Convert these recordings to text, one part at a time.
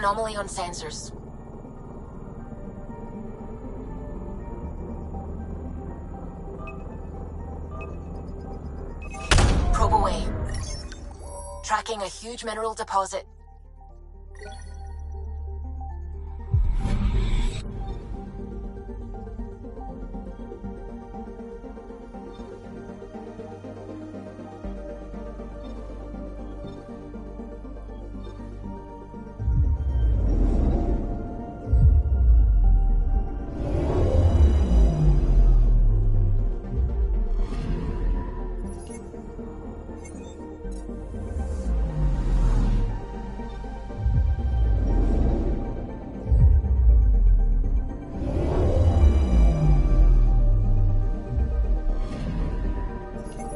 Anomaly on sensors. Probe away. Tracking a huge mineral deposit.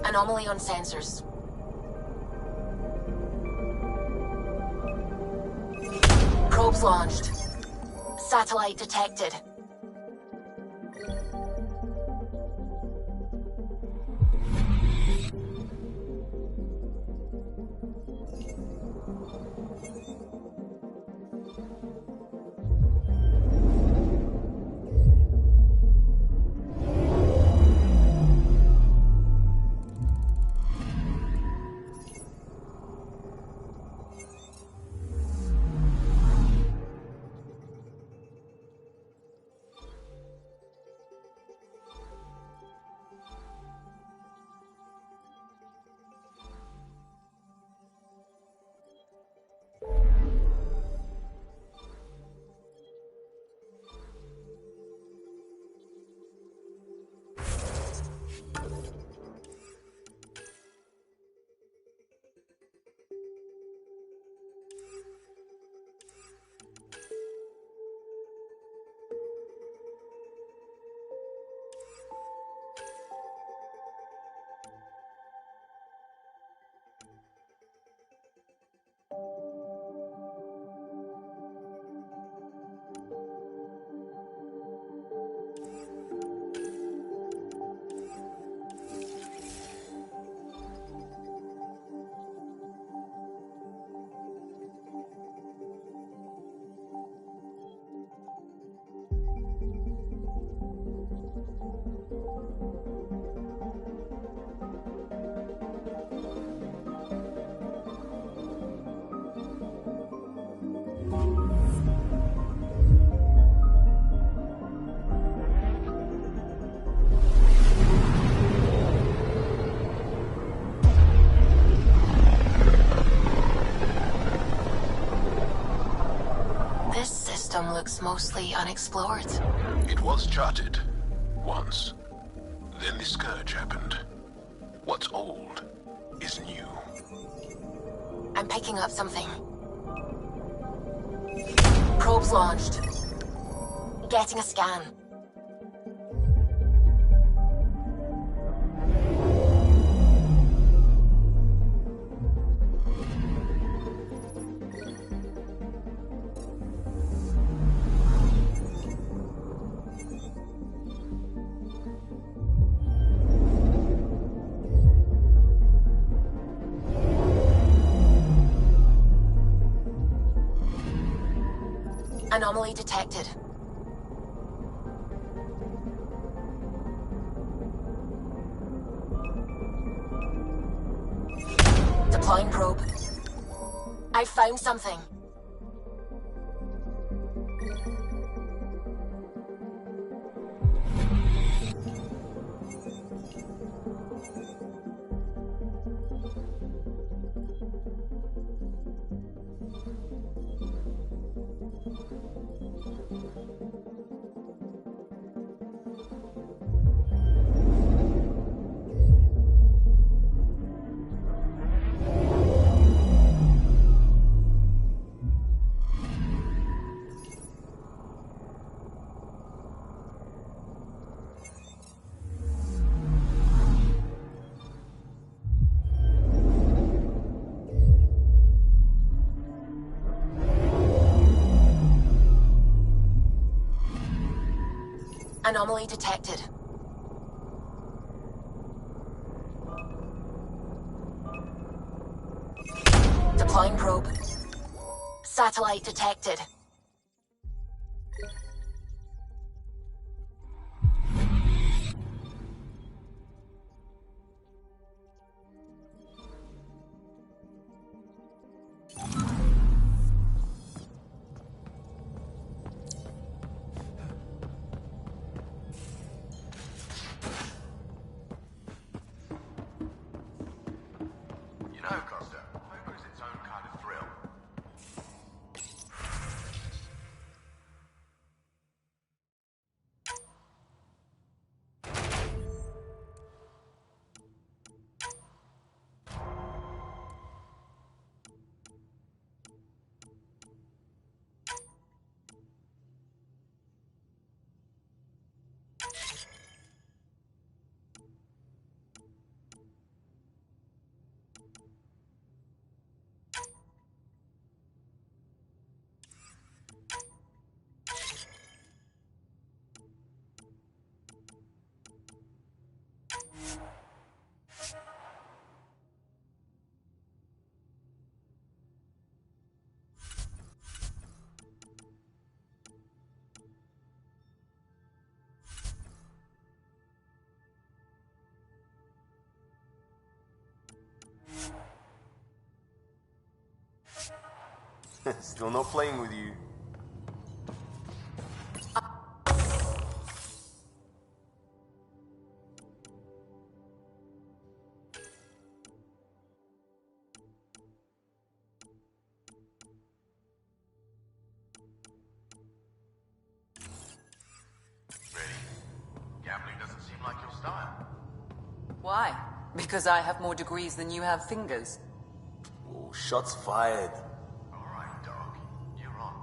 Anomaly on sensors. Probes launched. Satellite detected. Looks mostly unexplored. It was charted. Once. Then the scourge happened. What's old is new. I'm picking up something. Probes launched. Getting a scan. Anomaly detected. Deploying probe. I found something. Anomaly detected. Deploying probe. Satellite detected. Still not playing with you. Gambling doesn't seem like your style. Why? Because I have more degrees than you have fingers. Oh, shots fired. All right, dog. You're on.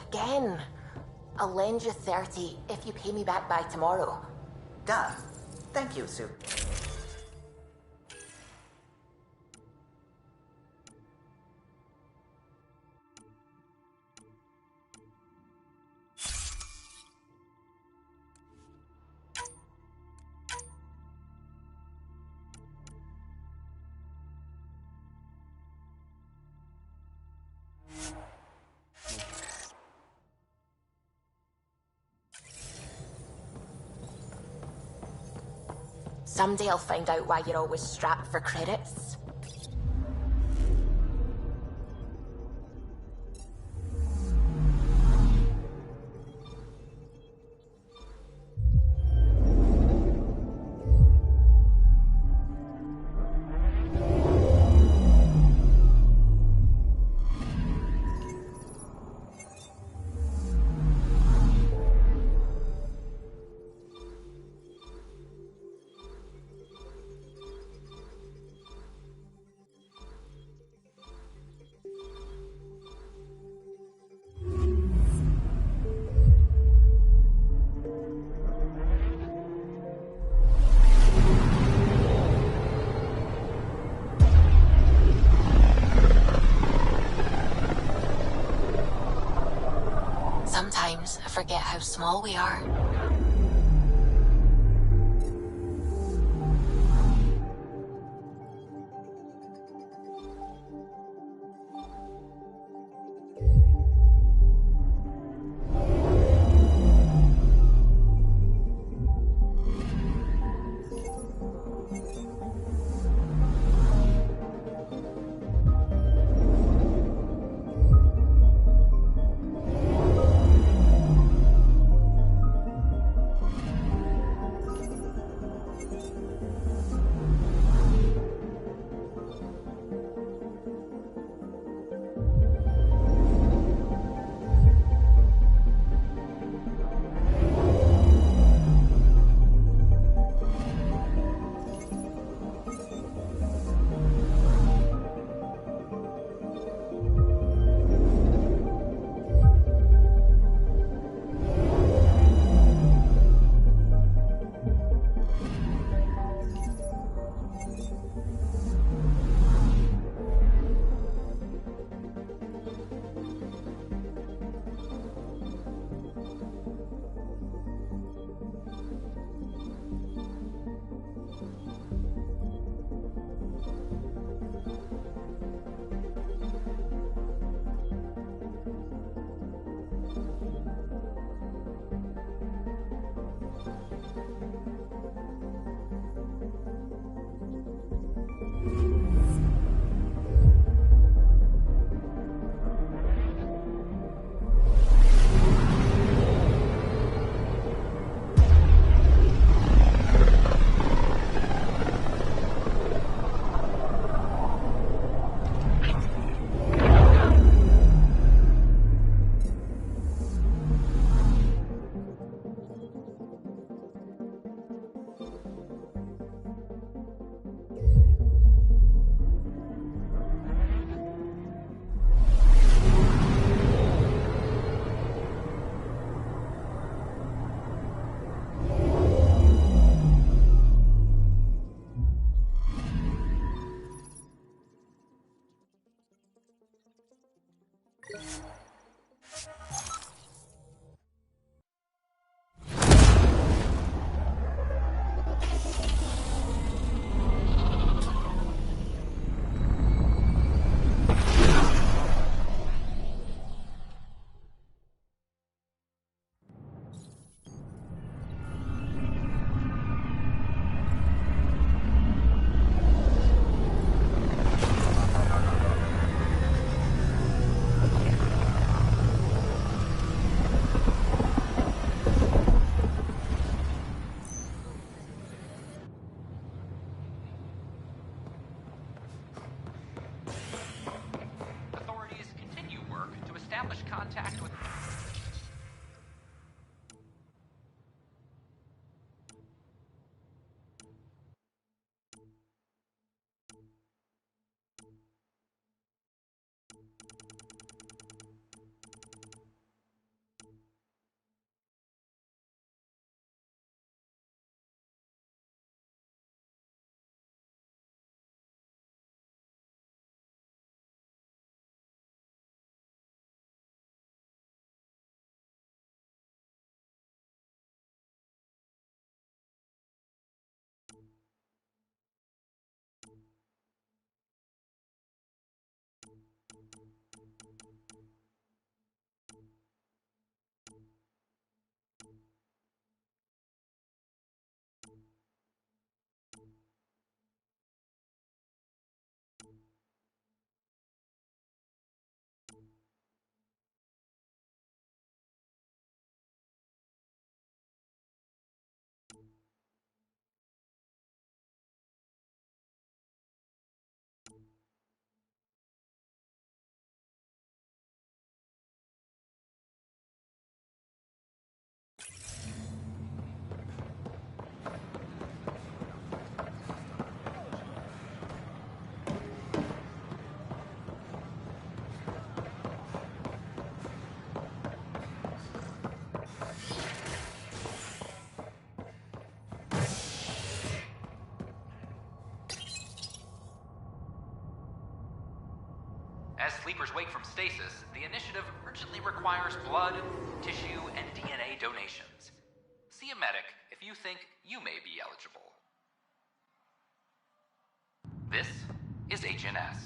Again. I'll lend you 30 if you pay me back by tomorrow. Duh. Thank you, Sue. Someday I'll find out why you're always strapped for credits. Sometimes I forget how small we are. Authorities continue work to establish contact with... As sleepers wake from stasis, the initiative urgently requires blood, tissue, and DNA donations. See a medic if you think you may be eligible. This is HNS.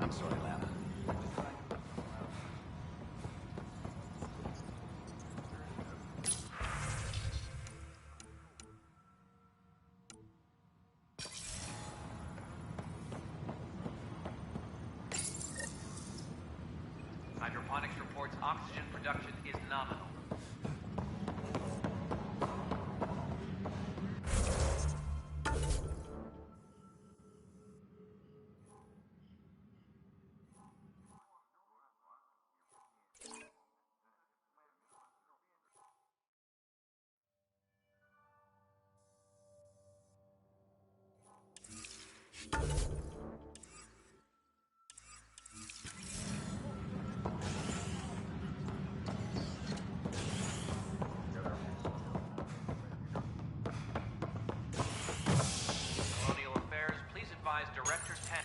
I'm sorry, Lana. Hydroponics reports oxygen production is nominal. Colonial Affairs, please advise Director's Pen.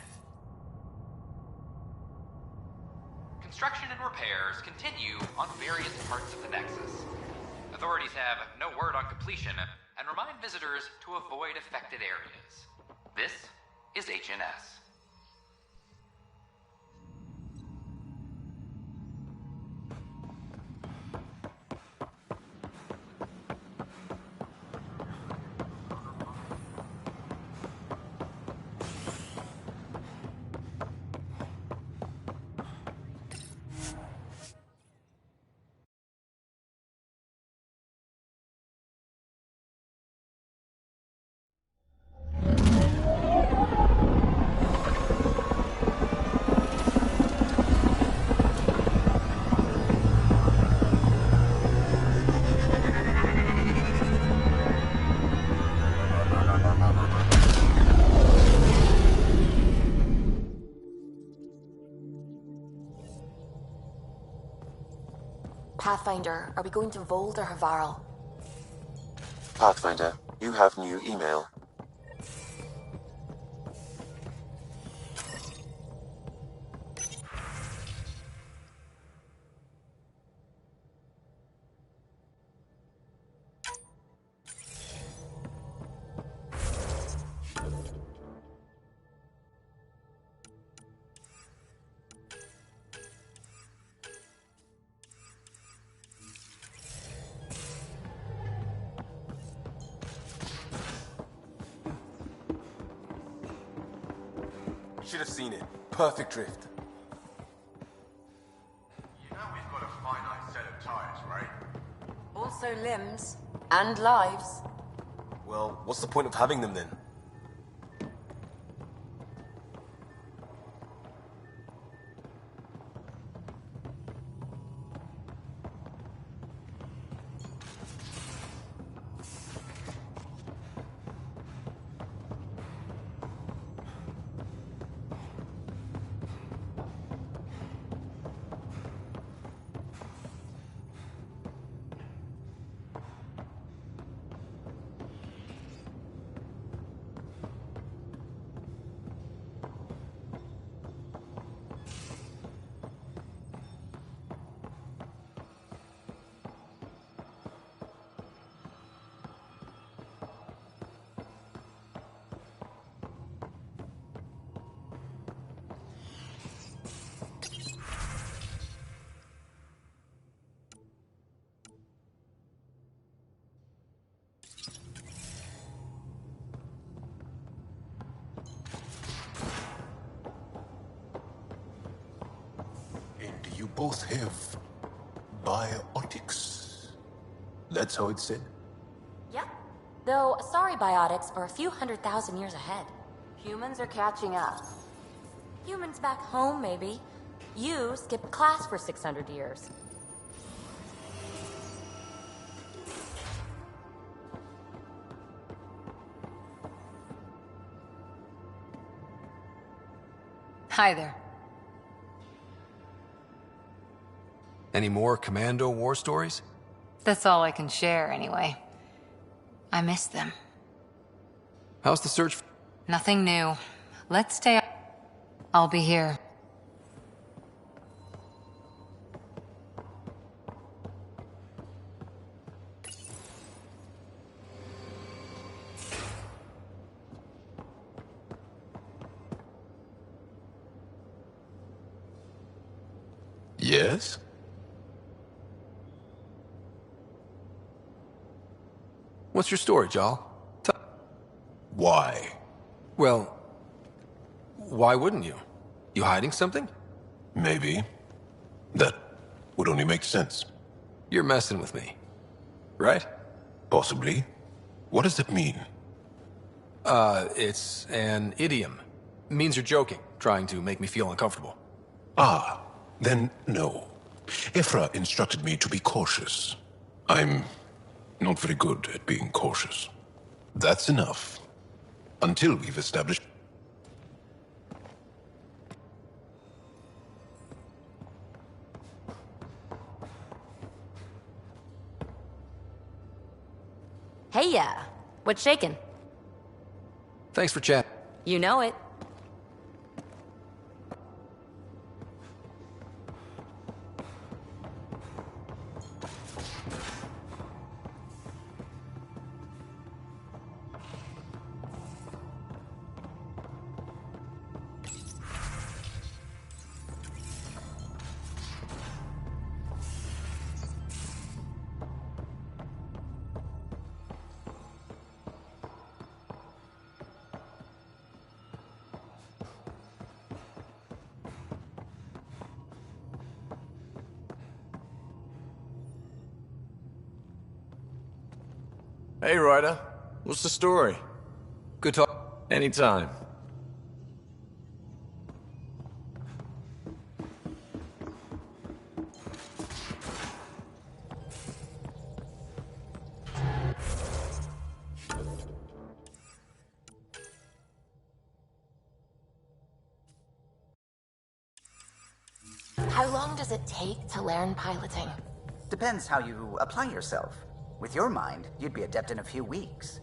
Construction and repairs continue on various parts of the Nexus. Authorities have no word on completion and remind visitors to avoid affected areas. This is HNS. Pathfinder, are we going to Voeld or Havarl? Pathfinder, you have new email. Should have seen it. Perfect drift. You know we've got a finite set of tires, right? Also limbs. And lives. Well, what's the point of having them then? And you both have biotics. That's how it's said? Yep. Though, sorry biotics are a few 100,000 years ahead. Humans are catching up. Humans back home, maybe. You skipped class for 600 years. Hi there. Any more Commando war stories? That's all I can share, anyway. I miss them. How's the search? Nothing new. Let's stay. I'll be here. Yes? What's your story, Jal? Why? Well, why wouldn't you? You hiding something? Maybe. That would only make sense. You're messing with me, right? Possibly. What does that mean? It's an idiom. Means you're joking, trying to make me feel uncomfortable. Ah, then no. Ephra instructed me to be cautious. I'm not very good at being cautious. That's enough. Until we've established... Hey, yeah. What's shaking? Thanks for chat. You know it. Hey, Ryder. What's the story? Good talk. Anytime. How long does it take to learn piloting? Depends how you apply yourself. With your mind, you'd be adept in a few weeks.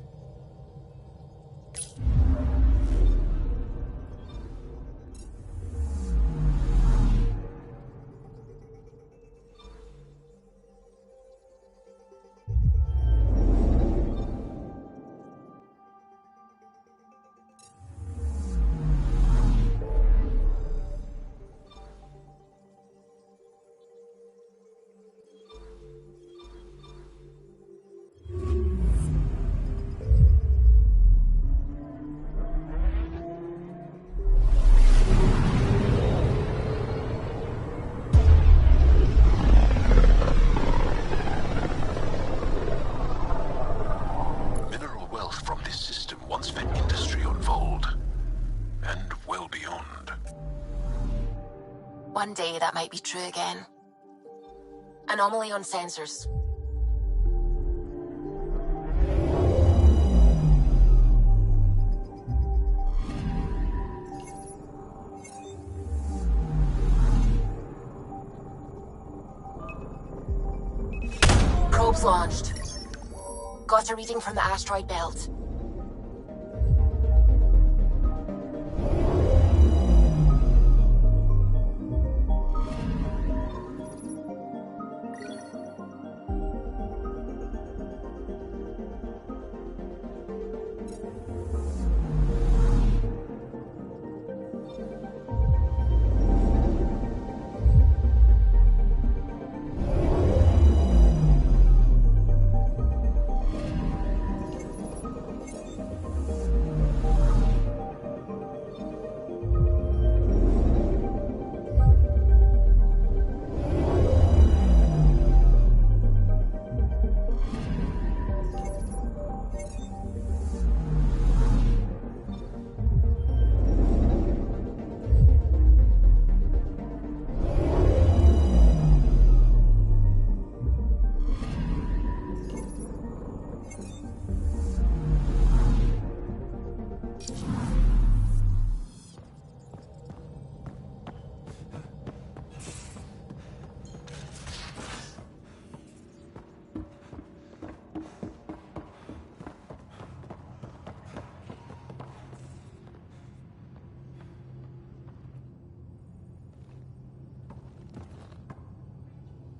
Mineral wealth from this system once fed industry on Voeld, and well beyond. One day that might be true again. Anomaly on sensors. Probes launched. Got a reading from the asteroid belt.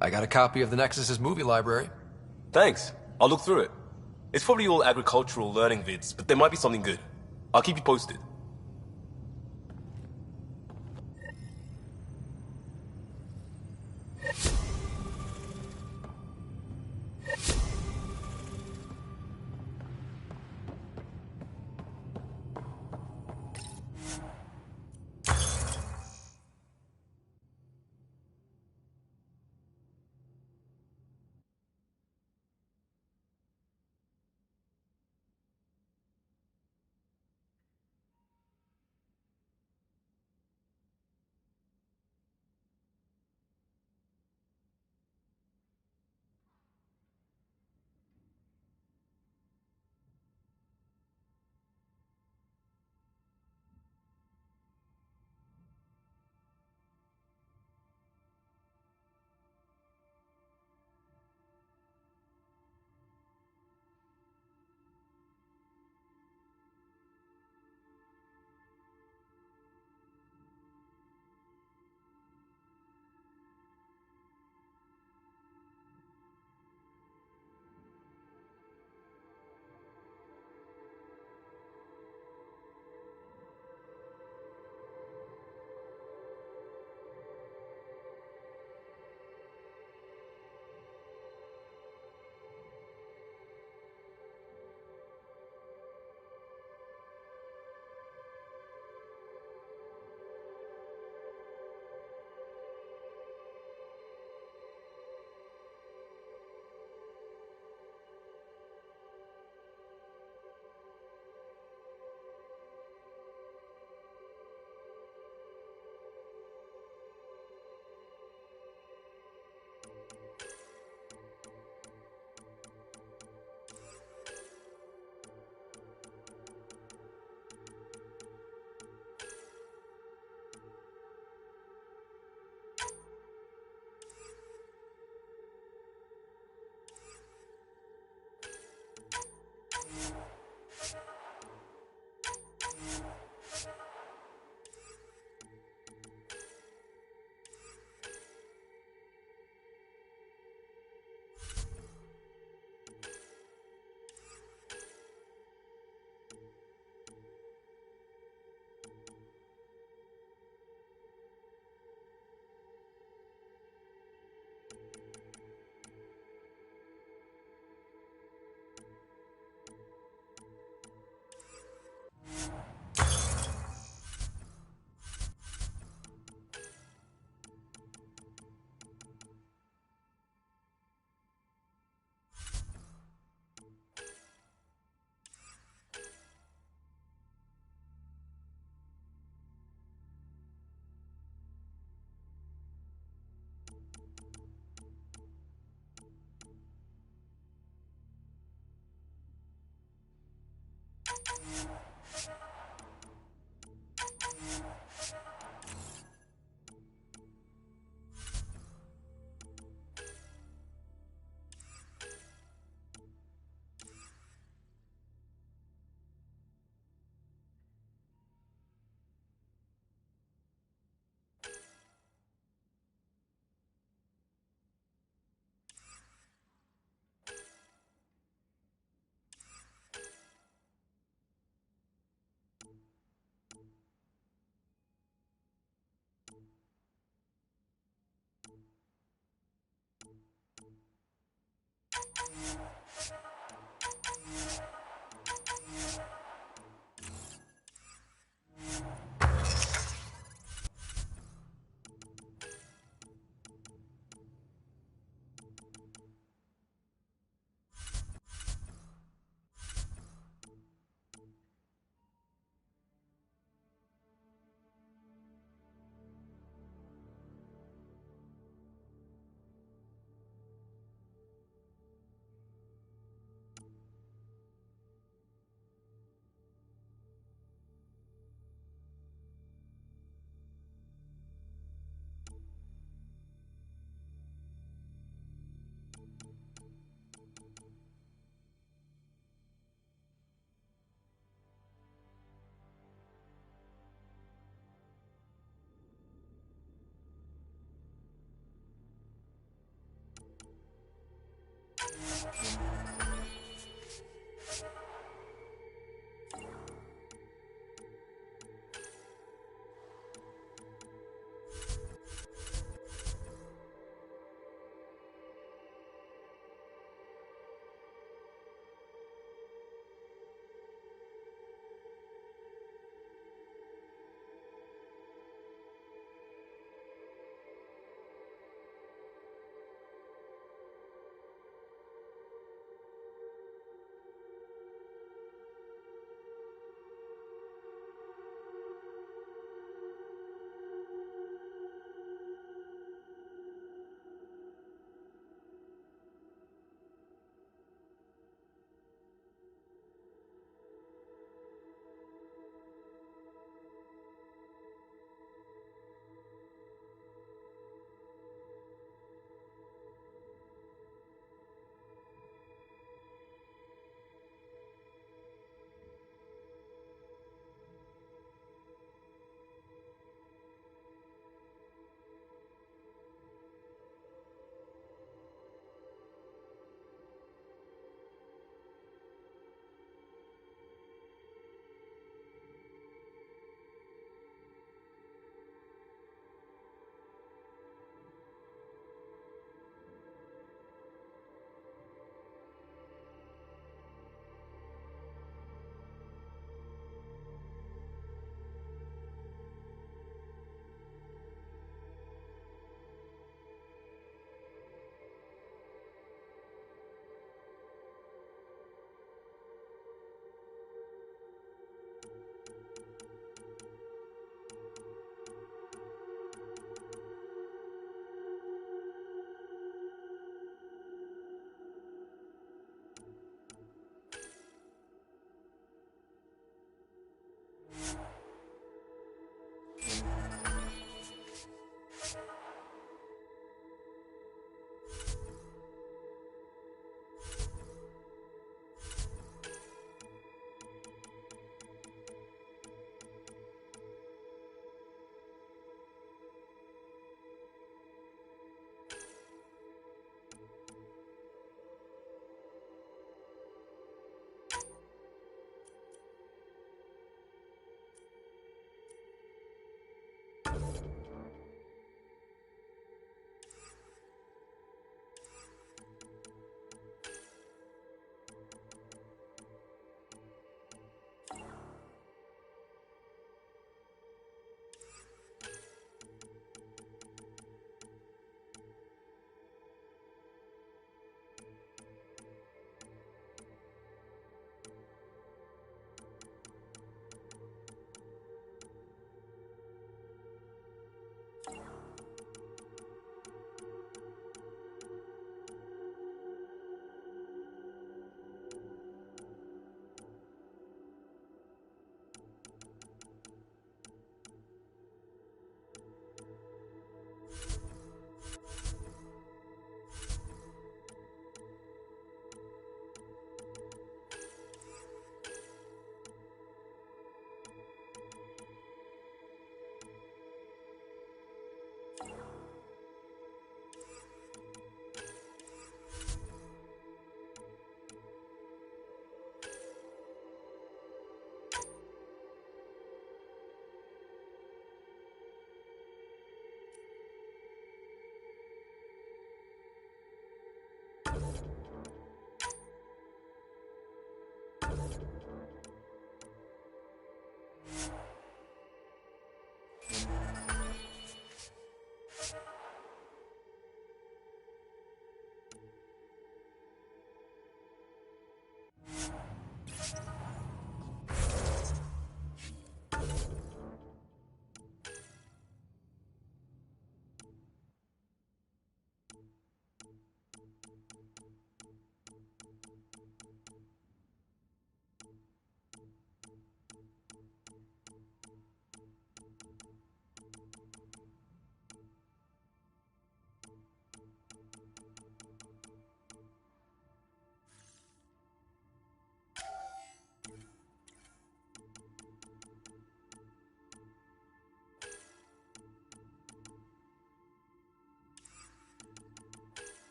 I got a copy of the Nexus's movie library. Thanks. I'll look through it. It's probably all agricultural learning vids, but there might be something good. I'll keep you posted.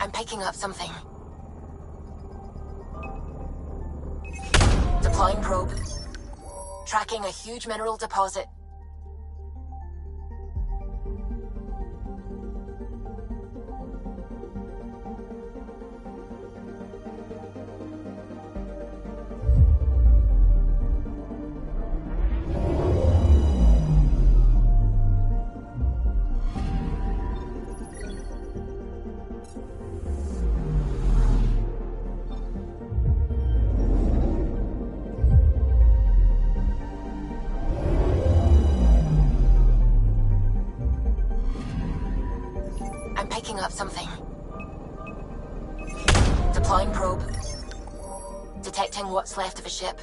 I'm picking up something. Deploying probe. Tracking a huge mineral deposit. I'm picking up something. Deploying probe. Detecting what's left of a ship.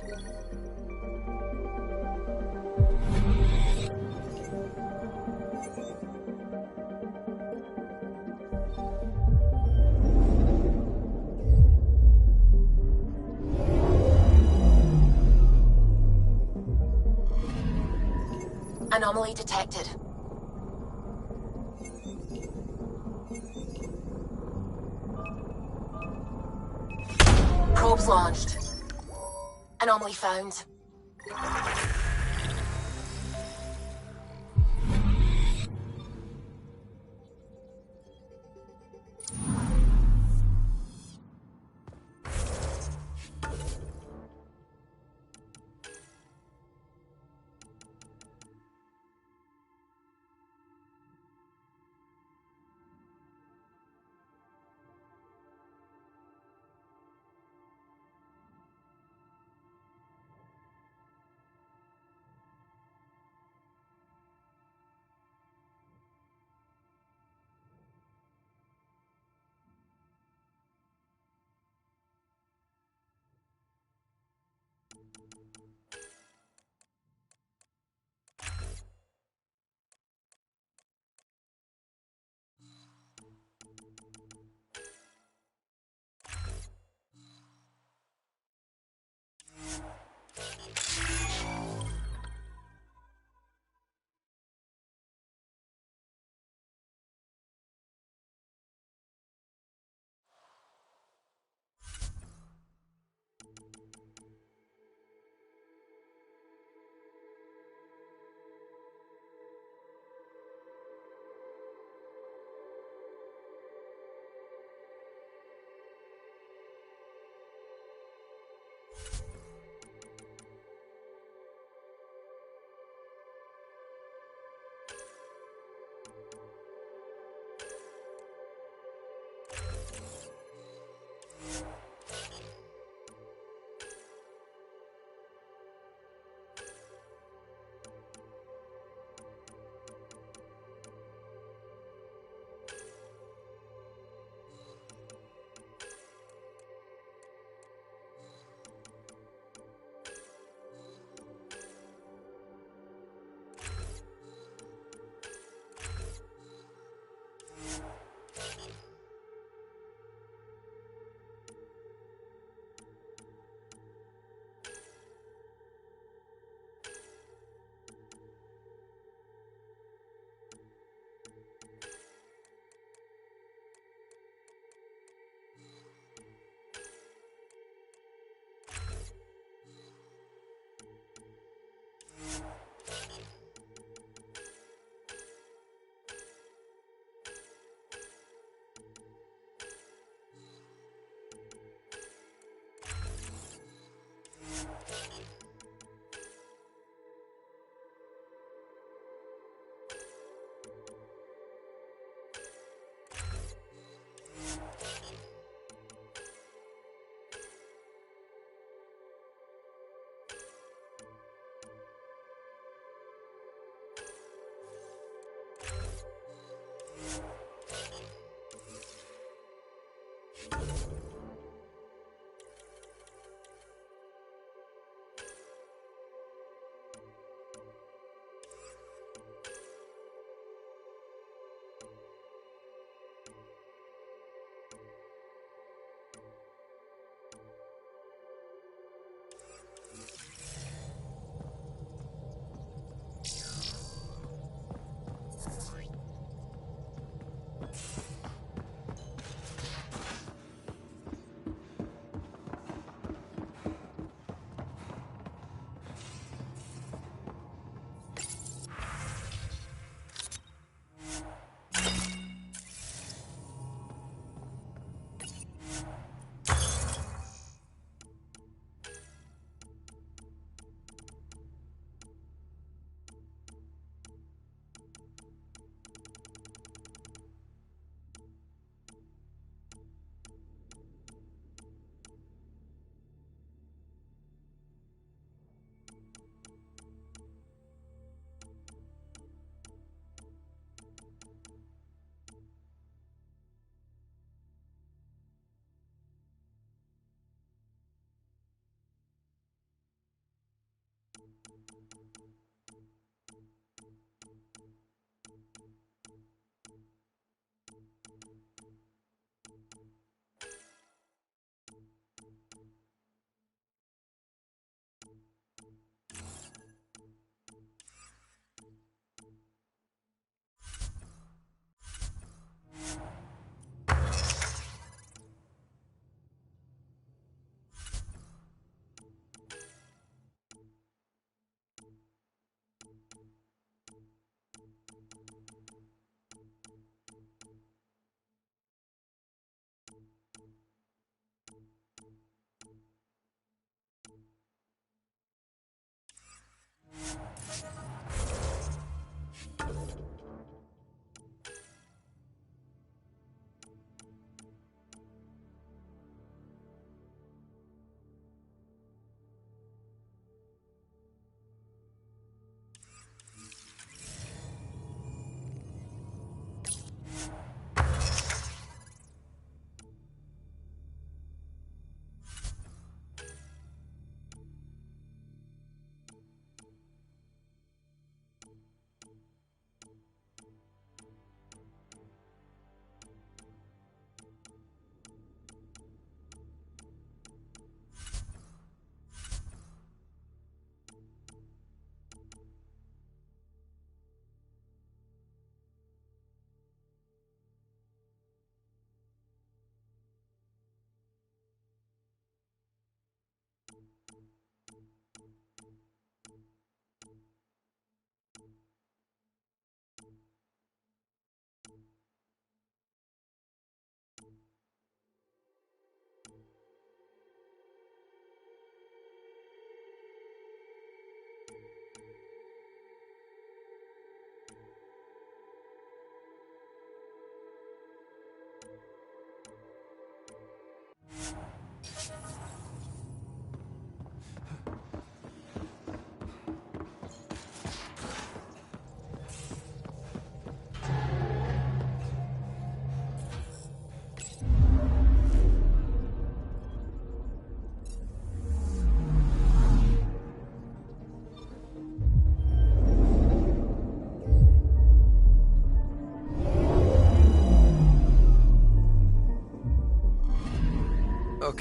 Anomaly detected. Probes launched. Anomaly found.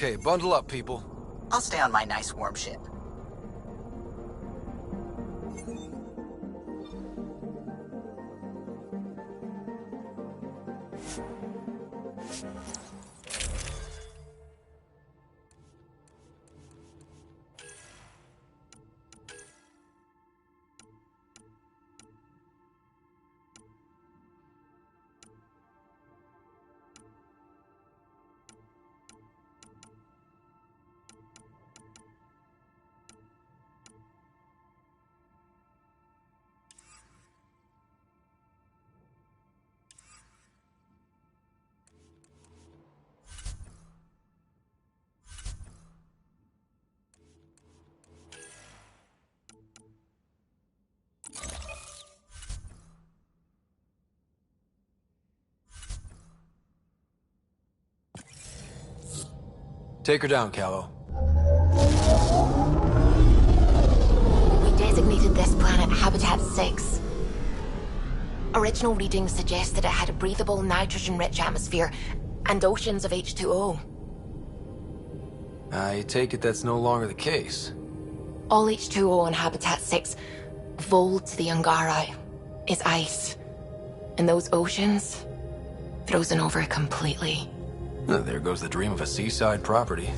Okay, bundle up, people. I'll stay on my nice warm ship. Take her down, Callow. We designated this planet Habitat 6. Original readings suggest that it had a breathable, nitrogen-rich atmosphere and oceans of H2O. I take it that's no longer the case. All H2O on Habitat 6, Voeld to the Angara, is ice. And those oceans, frozen over completely. There goes the dream of a seaside property.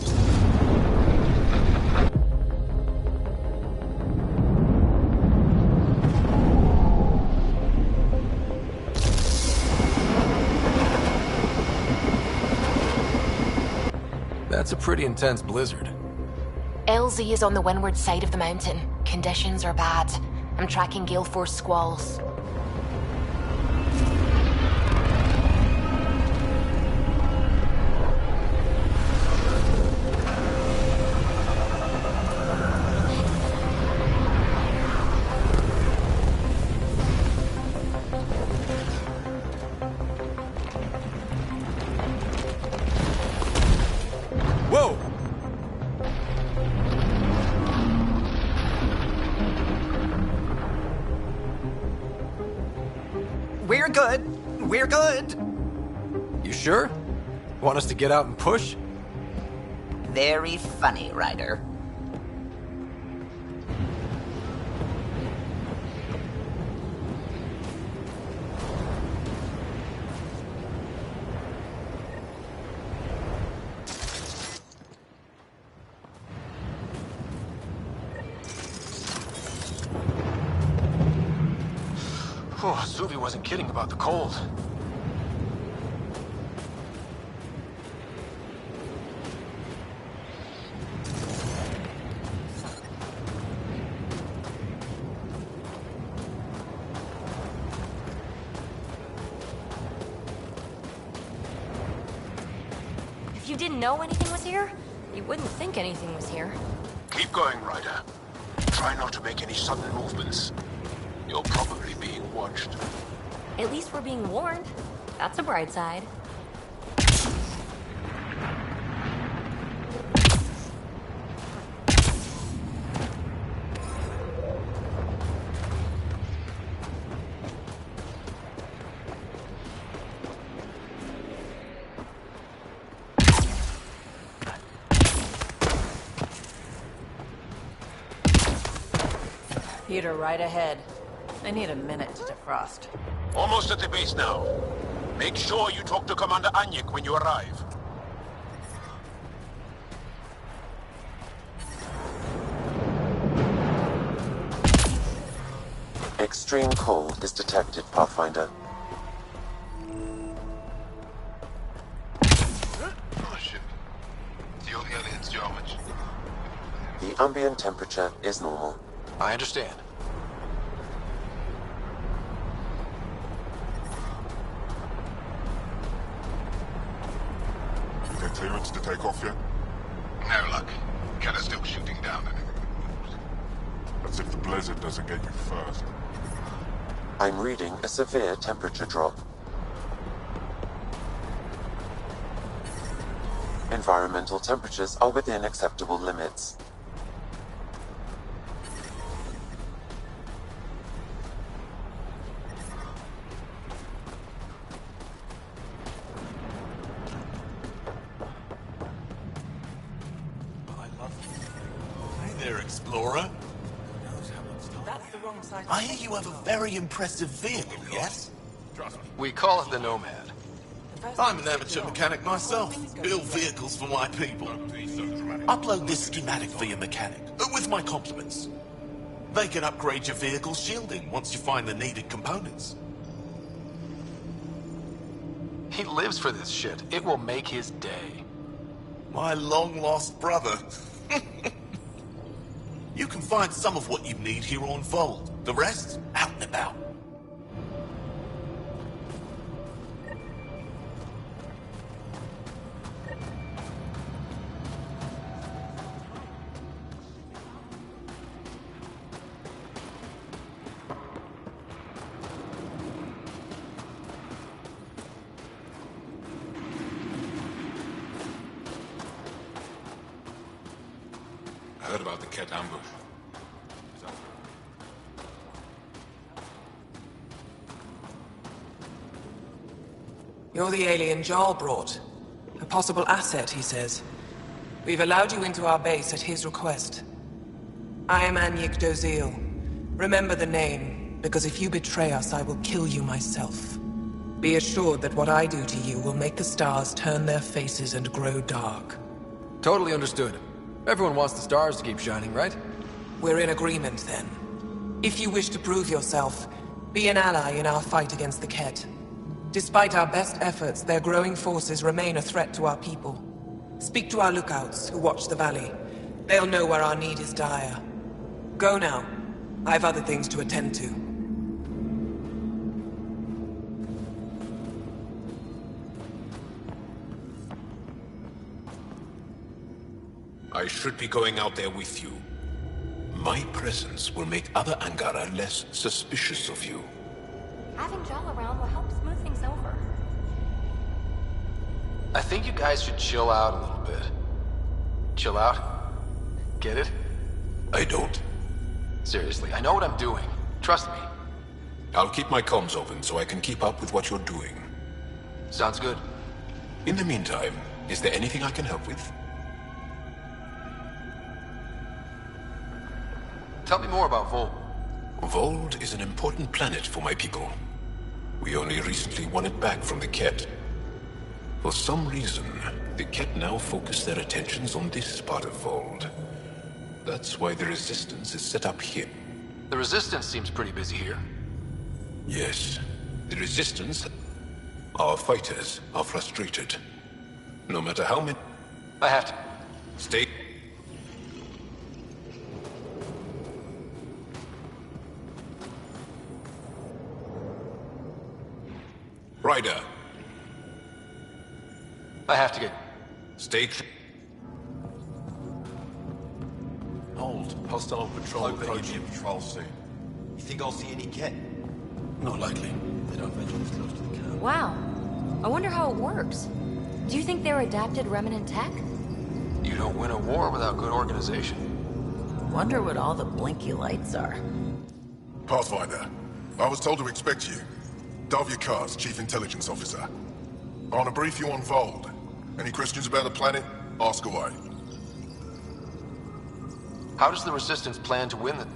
That's a pretty intense blizzard. LZ is on the windward side of the mountain. Conditions are bad. I'm tracking gale force squalls. Whoa! We're good. We're good. You sure? Want us to get out and push? Very funny, Ryder. Oh, Suvi wasn't kidding about the cold. If you didn't know anything was here, you wouldn't think anything was here. Keep going, Ryder. Try not to make any sudden movements. You're probably being watched. At least we're being warned. That's a bright side. Peter, right ahead. I need a minute to defrost. Almost at the base now. Make sure you talk to Commander Anyik when you arrive. Extreme cold is detected, Pathfinder. Oh shit. The only alien's geometry. The ambient temperature is normal. I understand. You get clearance to take off yet? No luck. Kenner's still shooting down anything that moves. That's if the blizzard doesn't get you first. I'm reading a severe temperature drop. Environmental temperatures are within acceptable limits. explorer. That's the wrong side. I hear you have a very impressive vehicle, yes? We call it the Nomad. I'm an amateur mechanic myself. Build vehicles for my people. Upload this schematic for your mechanic, with my compliments. They can upgrade your vehicle's shielding once you find the needed components. He lives for this shit. It will make his day. My long-lost brother. You can find some of what you need here on Voeld. The rest, out and about. I heard about the Ket ambush. You're the alien Jarl brought. A possible asset, he says. We've allowed you into our base at his request. I am Anyik Dozil. Remember the name, because if you betray us, I will kill you myself. Be assured that what I do to you will make the stars turn their faces and grow dark. Totally understood. Everyone wants the stars to keep shining, right? We're in agreement, then. If you wish to prove yourself, be an ally in our fight against the Ket. Despite our best efforts, their growing forces remain a threat to our people. Speak to our lookouts, who watch the valley. They'll know where our need is dire. Go now. I've other things to attend to. I should be going out there with you. My presence will make other Angara less suspicious of you. Having Jal around will help smooth things over. I think you guys should chill out a little bit. Chill out? Get it? I don't. Seriously, I know what I'm doing. Trust me. I'll keep my comms open so I can keep up with what you're doing. Sounds good. In the meantime, is there anything I can help with? Tell me more about Voeld. Voeld is an important planet for my people. We only recently won it back from the Ket. For some reason, the Ket now focus their attentions on this part of Voeld. That's why the Resistance is set up here. The Resistance seems pretty busy here. Yes. The Resistance, our fighters, are frustrated. No matter how many... I have to... Stay... Ryder. I have to get... Stay... Hold. Hostile patrol approaching patrol soon. You think I'll see any Ket? Not likely. They don't venture this close to the camp. Wow. I wonder how it works. Do you think they're adapted remnant tech? You don't win a war without good organization. Wonder what all the blinky lights are. Pathfinder, I was told to expect you. Davia Kars, Chief Intelligence Officer. I want to brief you on Voeld. Any questions about the planet? Ask away. How does the Resistance plan to win the...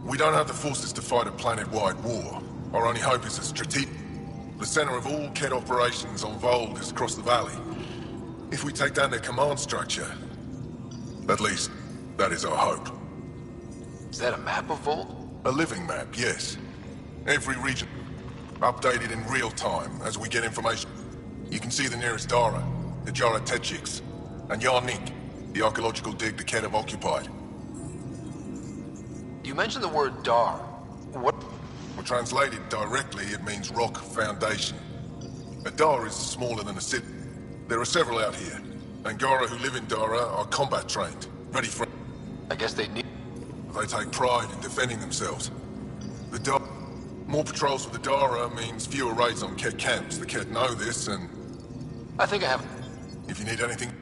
We don't have the forces to fight a planet-wide war. Our only hope is a strategic... The center of all Ket operations on Voeld is across the valley. If we take down their command structure... At least, that is our hope. Is that a map of Voeld? A living map, yes. Every region... Updated in real time as we get information. You can see the nearest Dara, the Jara Tetchiks, and Yarnik, the archaeological dig the Ket have occupied. You mentioned the word Dar. What? Well, translated directly, it means rock foundation. A Dar is smaller than a city. There are several out here. Angara who live in Dara are combat trained, ready for... I guess they need... They take pride in defending themselves. The Dar... More patrols with the Dara means fewer raids on Ket camps. The Ket know this, and... I think I have... If you need anything...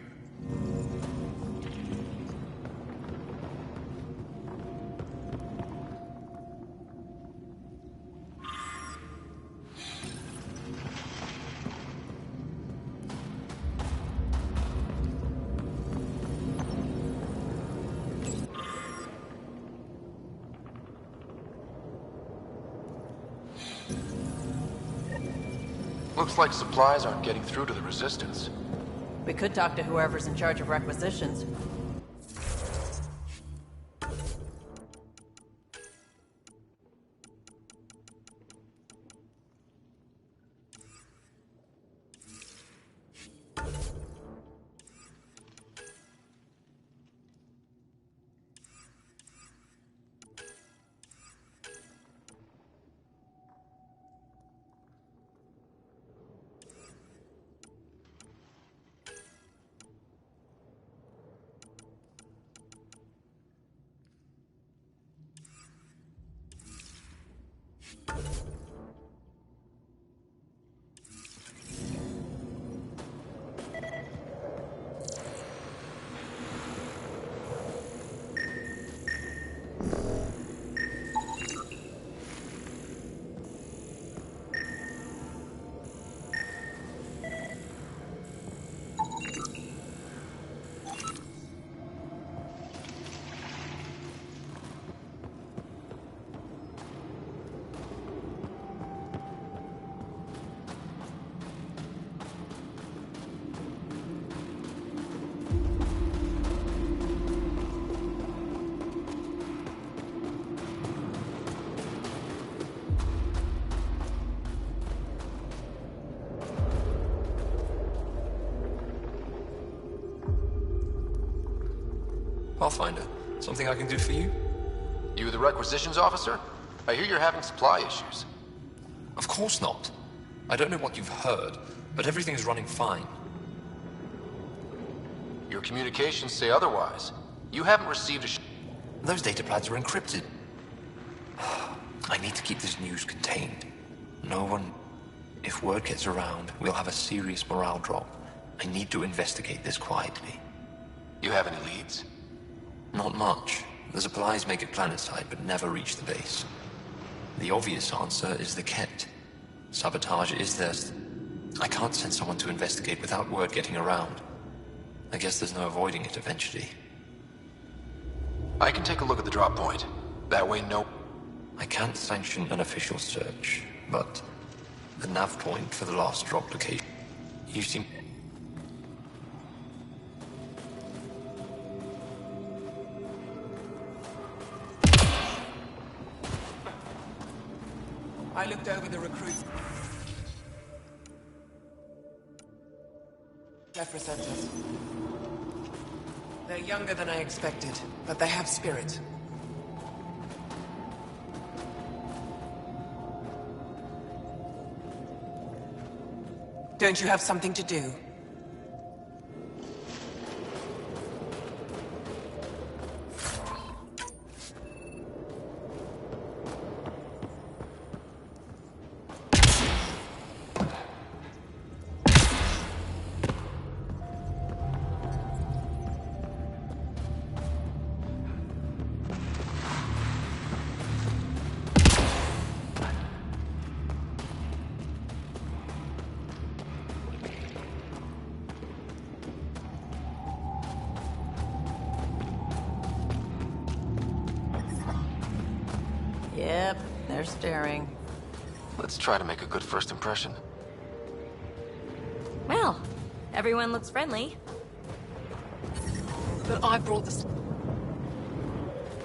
Looks like supplies aren't getting through to the Resistance. We could talk to whoever's in charge of requisitions. Pathfinder, something I can do for you? You the requisitions officer? I hear you're having supply issues. Of course not. I don't know what you've heard, but everything's running fine. Your communications say otherwise. You haven't received a Those data pads are encrypted. I need to keep this news contained. No one... If word gets around, we'll have a serious morale drop. I need to investigate this quietly. You have any leads? Not much. The supplies make it planetside, but never reach the base. The obvious answer is the Kett. Sabotage is theirs. I can't send someone to investigate without word getting around. I guess there's no avoiding it eventually. I can take a look at the drop point. That way, no... I can't sanction an official search, but the nav point for the last drop location. You seem... I looked over the recruits. Zephyr centers. They're younger than I expected, but they have spirit. Don't you have something to do? Yep, they're staring. Let's try to make a good first impression. Well, everyone looks friendly. But I brought this...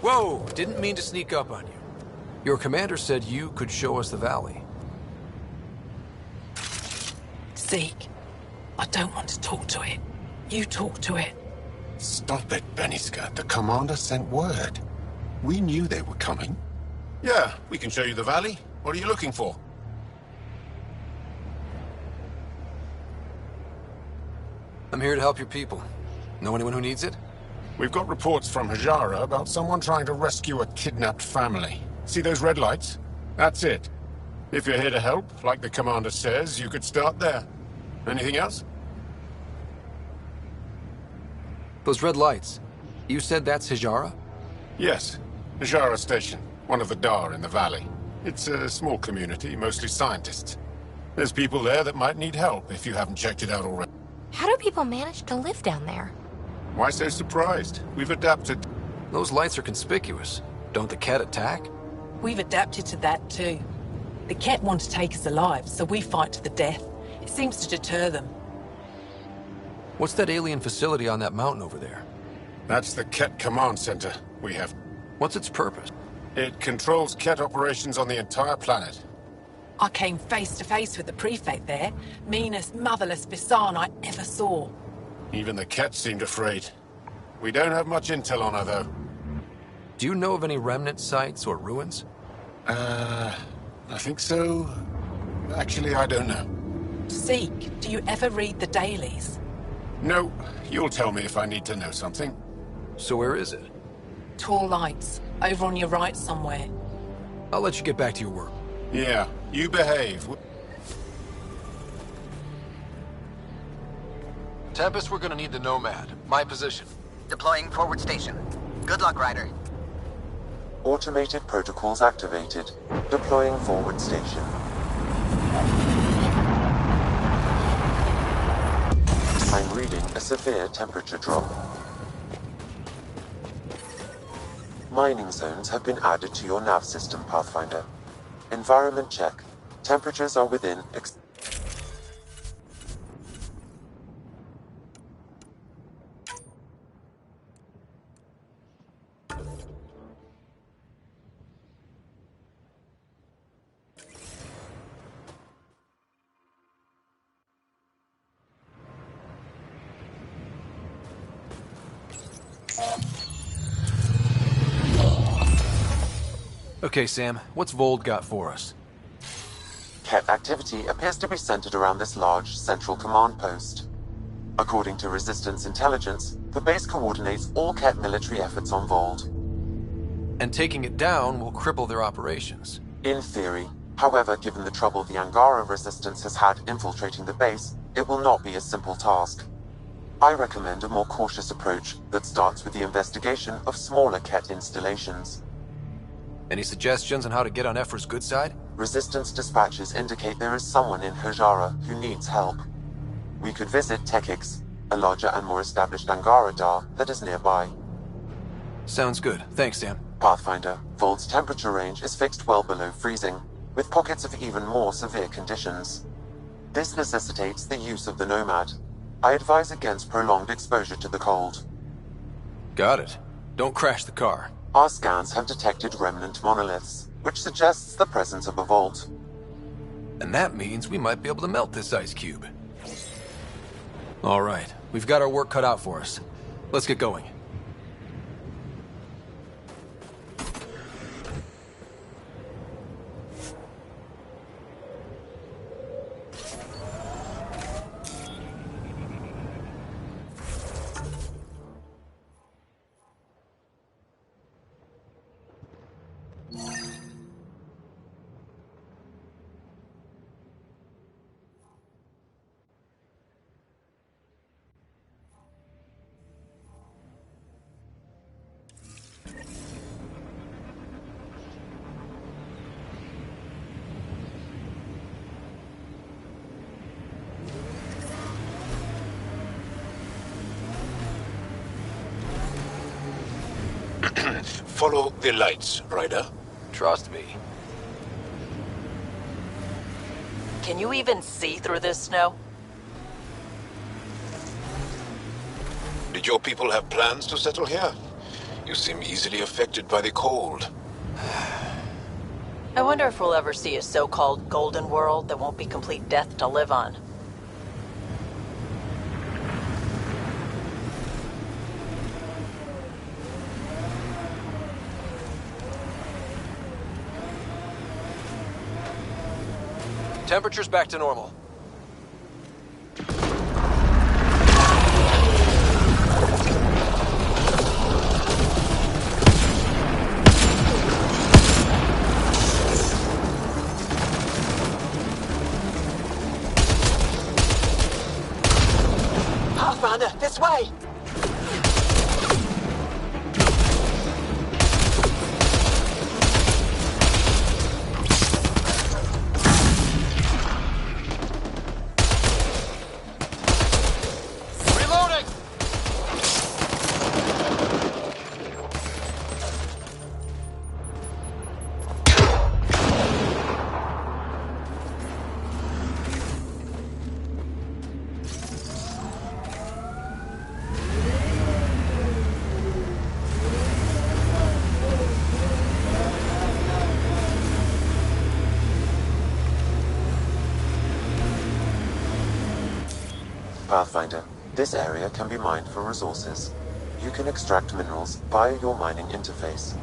Whoa! Didn't mean to sneak up on you. Your commander said you could show us the valley. Zeke, I don't want to talk to it. You talk to it. Stop it, Beniska. The commander sent word. We knew they were coming. Yeah, we can show you the valley. What are you looking for? I'm here to help your people. Know anyone who needs it? We've got reports from Hajara about someone trying to rescue a kidnapped family. See those red lights? That's it. If you're here to help, like the commander says, you could start there. Anything else? Those red lights. You said that's Hajara? Yes. Hajara Station. One of the Dar in the valley. It's a small community, mostly scientists. There's people there that might need help if you haven't checked it out already. How do people manage to live down there? Why so surprised? We've adapted. Those lights are conspicuous. Don't the Kett attack? We've adapted to that too. The Ket want to take us alive, so we fight to the death. It seems to deter them. What's that alien facility on that mountain over there? That's the Ket Command Center. We have... What's its purpose? It controls Ket operations on the entire planet. I came face to face with the prefect there. Meanest, motherless Bisan I ever saw. Even the Ket seemed afraid. We don't have much intel on her, though. Do you know of any remnant sites or ruins? I think so. Actually, I don't know. Seek, do you ever read the dailies? No, you'll tell me if I need to know something. So where is it? Tall lights, over on your right somewhere. I'll let you get back to your work. Yeah, you behave. Tempest, we're gonna need the Nomad. My position. Deploying forward station. Good luck, Ryder. Automated protocols activated. Deploying forward station. I'm reading a severe temperature drop. Mining zones have been added to your nav system, Pathfinder. Environment check. Temperatures are within... Okay, Sam, what's Voeld got for us? Ket activity appears to be centered around this large central command post. According to Resistance intelligence, the base coordinates all Ket military efforts on Voeld. And taking it down will cripple their operations. In theory. However, given the trouble the Angara Resistance has had infiltrating the base, it will not be a simple task. I recommend a more cautious approach that starts with the investigation of smaller Ket installations. Any suggestions on how to get on Ephra's good side? Resistance dispatches indicate there is someone in Hajara who needs help. We could visit Tekix, a larger and more established Angara Dar that is nearby. Sounds good. Thanks, Sam. Pathfinder, Vold's temperature range is fixed well below freezing, with pockets of even more severe conditions. This necessitates the use of the Nomad. I advise against prolonged exposure to the cold. Got it. Don't crash the car. Our scans have detected remnant monoliths, which suggests the presence of a vault. And that means we might be able to melt this ice cube. All right, we've got our work cut out for us. Let's get going. Follow the lights, Ryder. Trust me. Can you even see through this snow? Did your people have plans to settle here? You seem easily affected by the cold. I wonder if we'll ever see a so-called golden world that won't be complete death to live on. Temperature's back to normal. Pathfinder, this way! Pathfinder, this area can be mined for resources. You can extract minerals via your mining interface.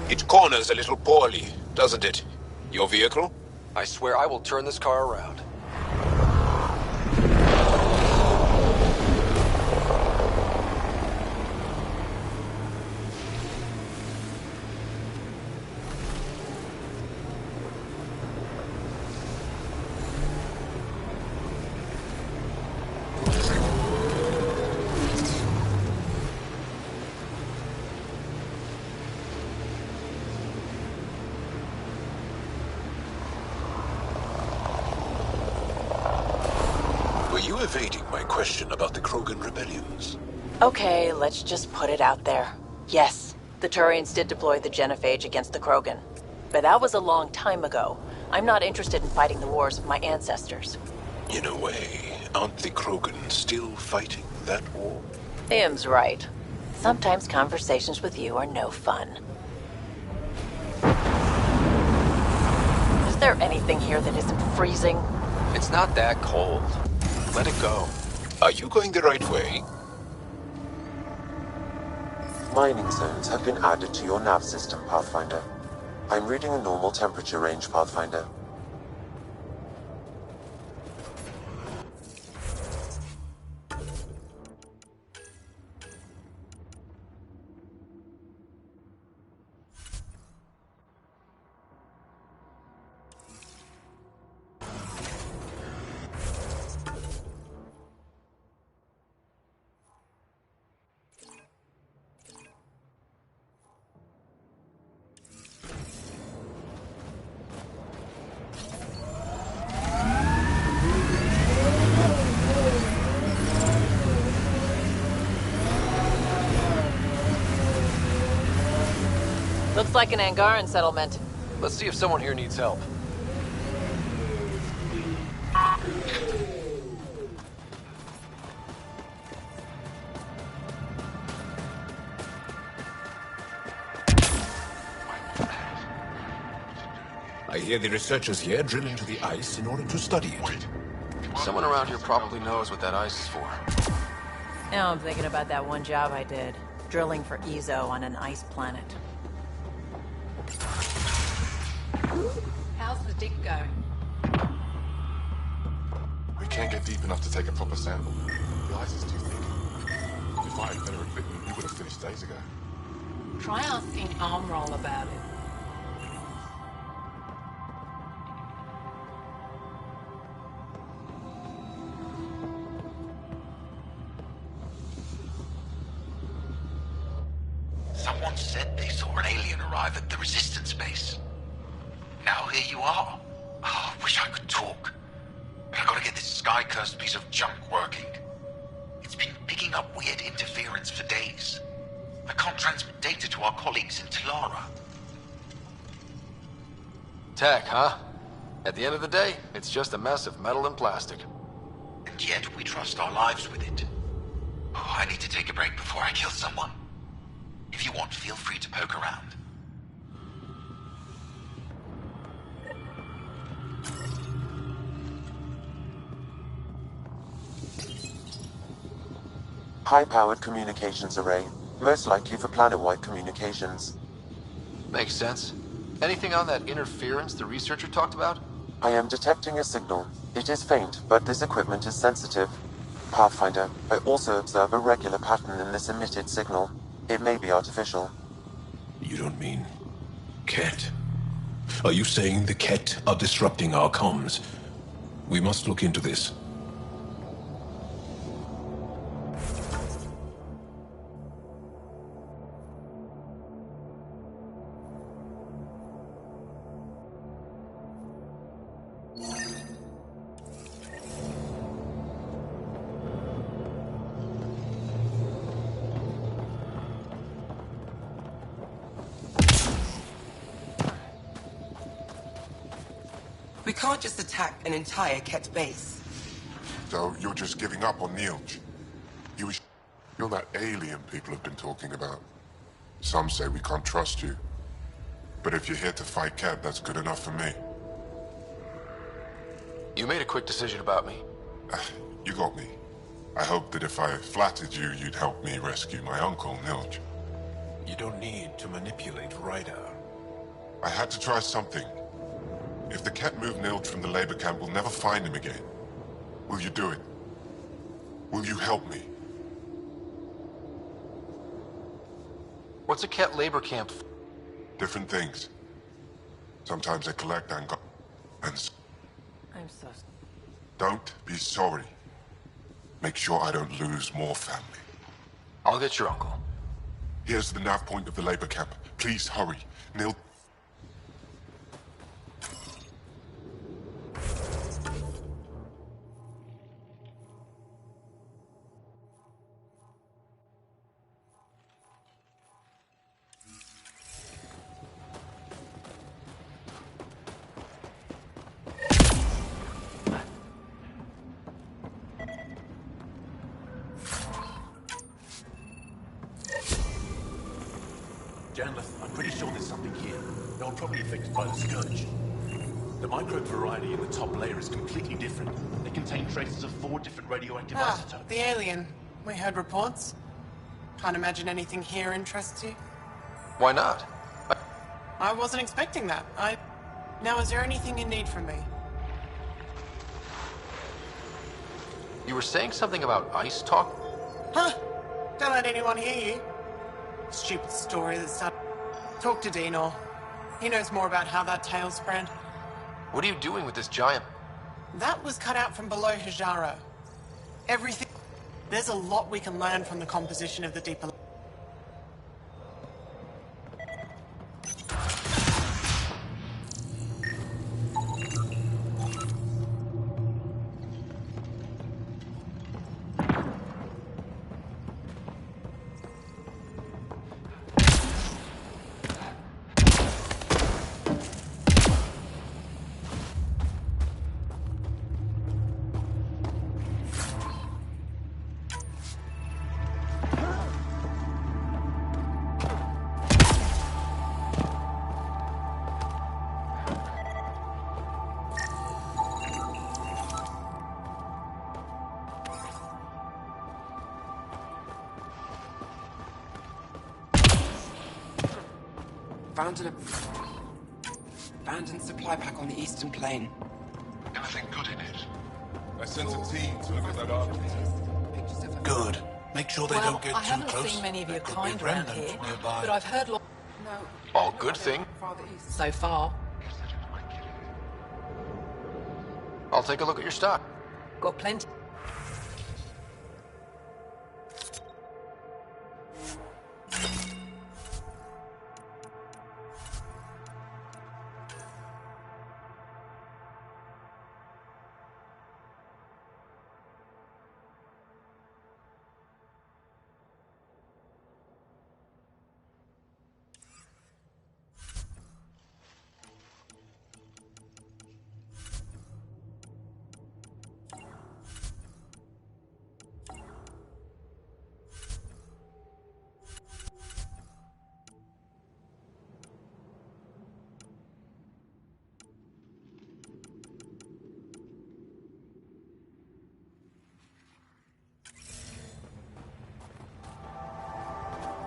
It corners a little poorly, doesn't it? Your vehicle? I swear I will turn this car around. Were you evading my question about the Krogan rebellions? Okay, let's just put it out there. Yes, the Turians did deploy the Genophage against the Krogan. But that was a long time ago. I'm not interested in fighting the wars of my ancestors. In a way, aren't the Krogan still fighting that war? Im's right. Sometimes conversations with you are no fun. Is there anything here that isn't freezing? It's not that cold. Let it go. Are you going the right way? Mining zones have been added to your nav system, Pathfinder. I'm reading a normal temperature range, Pathfinder. Looks like an Angaran settlement. Let's see if someone here needs help. I hear the researchers here drill into the ice in order to study it. Someone around here probably knows what that ice is for. Now I'm thinking about that one job I did. Drilling for Ezo on an ice planet. How's the dig going? We can't get deep enough to take a proper sample. The ice is too thick. If I had better equipment, we would have finished days ago. Try asking Armroll about it. Someone said they saw an alien arrive at the Resistance base. Now here you are. Oh, I wish I could talk. But I gotta get this sky-cursed piece of junk working. It's been picking up weird interference for days. I can't transmit data to our colleagues in Talara. Tech, huh? At the end of the day, it's just a mess of metal and plastic. And yet we trust our lives with it. Oh, I need to take a break before I kill someone. If you want, feel free to poke around. High-powered communications array, most likely for planet-wide communications. Makes sense. Anything on that interference the researcher talked about? I am detecting a signal. It is faint, but this equipment is sensitive. Pathfinder, I also observe a regular pattern in this emitted signal. It may be artificial. You don't mean... Ket? Are you saying the Ket are disrupting our comms? We must look into this. can't just attack an entire Ket base. So you're just giving up on Nilj? You're that alien people have been talking about. Some say we can't trust you. But if you're here to fight Ket, that's good enough for me. You made a quick decision about me. You got me. I hoped that if I flattered you, you'd help me rescue my uncle, Nilj. You don't need to manipulate Ryder. I had to try something. If the Ket move Nilj from the labor camp, we'll never find him again. Will you do it? Will you help me? What's a Ket labor camp? Different things. Sometimes they collect and I'm so... Don't be sorry. Make sure I don't lose more family. I'll get your uncle. Here's the nav point of the labor camp. Please hurry. Nil... Janleth, I'm pretty sure there's something here. They were probably affected by the scourge. The microbe variety in the top layer is completely different. They contain traces of 4 different radioactive isotopes. The alien. We heard reports. Can't imagine anything here interests you. Why not? I wasn't expecting that. Now, is there anything you need from me? You were saying something about ice talk? Huh? Don't let anyone hear you. Stupid story that started... Talk to Dinor. He knows more about how that tale spread. What are you doing with this giant? That was cut out from below Hijaro. Everything... There's a lot we can learn from the composition of the deeper... Found an abandoned supply pack on the eastern plain. Anything good in it? I sent a team to look at that artifact. Good. Make sure they don't get I too haven't close. seen many of your There could kind be around remnants here, nearby. but I've heard lots. No. All good thing. So far. I'll take a look at your stock. Got plenty.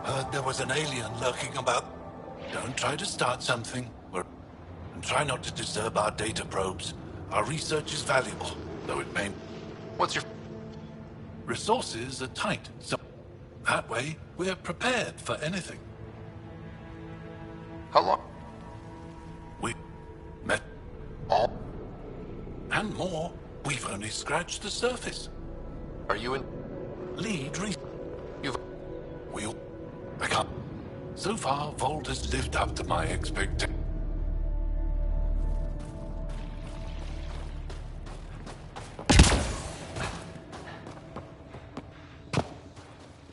Heard there was an alien lurking about. Don't try to start something. And try not to disturb our data probes. Our research is valuable, though it may... What's your... Resources are tight, so... That way, we're prepared for anything. How long? We... met... all... and more. We've only scratched the surface. Are you in... Lead re... You've... We'll... I can't... So far, Voeld has lived up to my expectations.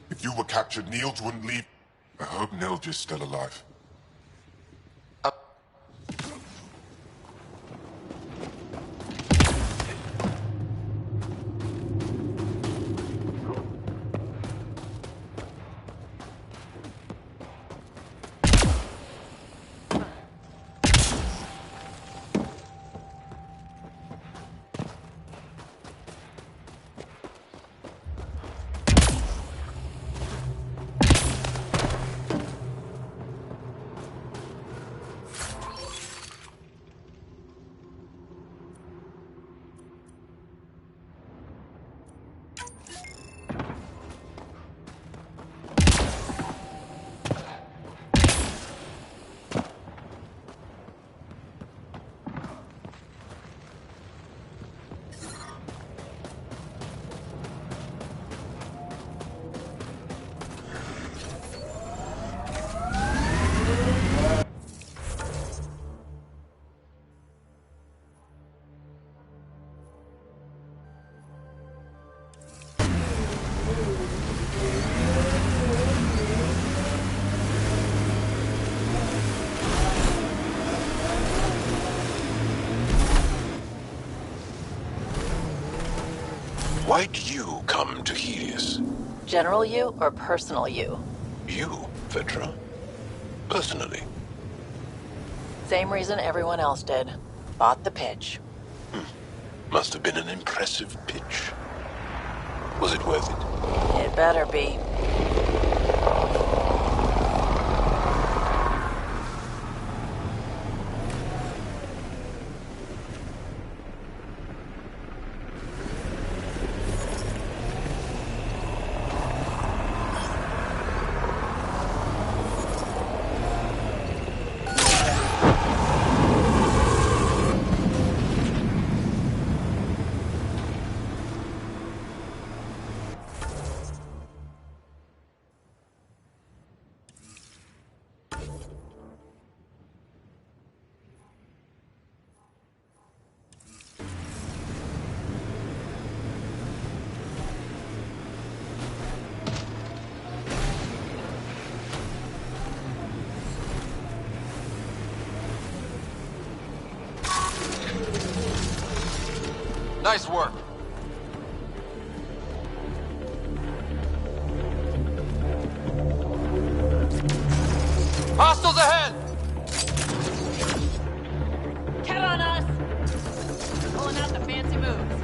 If you were captured, Nilj wouldn't leave. I hope Nilj is still alive. Why'd you come to Helios? General you or personal you? You, Vetra? Personally? Same reason everyone else did. Bought the pitch. Must have been an impressive pitch. Was it worth it? It better be. Nice work. Hostiles ahead! Count on us! Pulling out the fancy moves.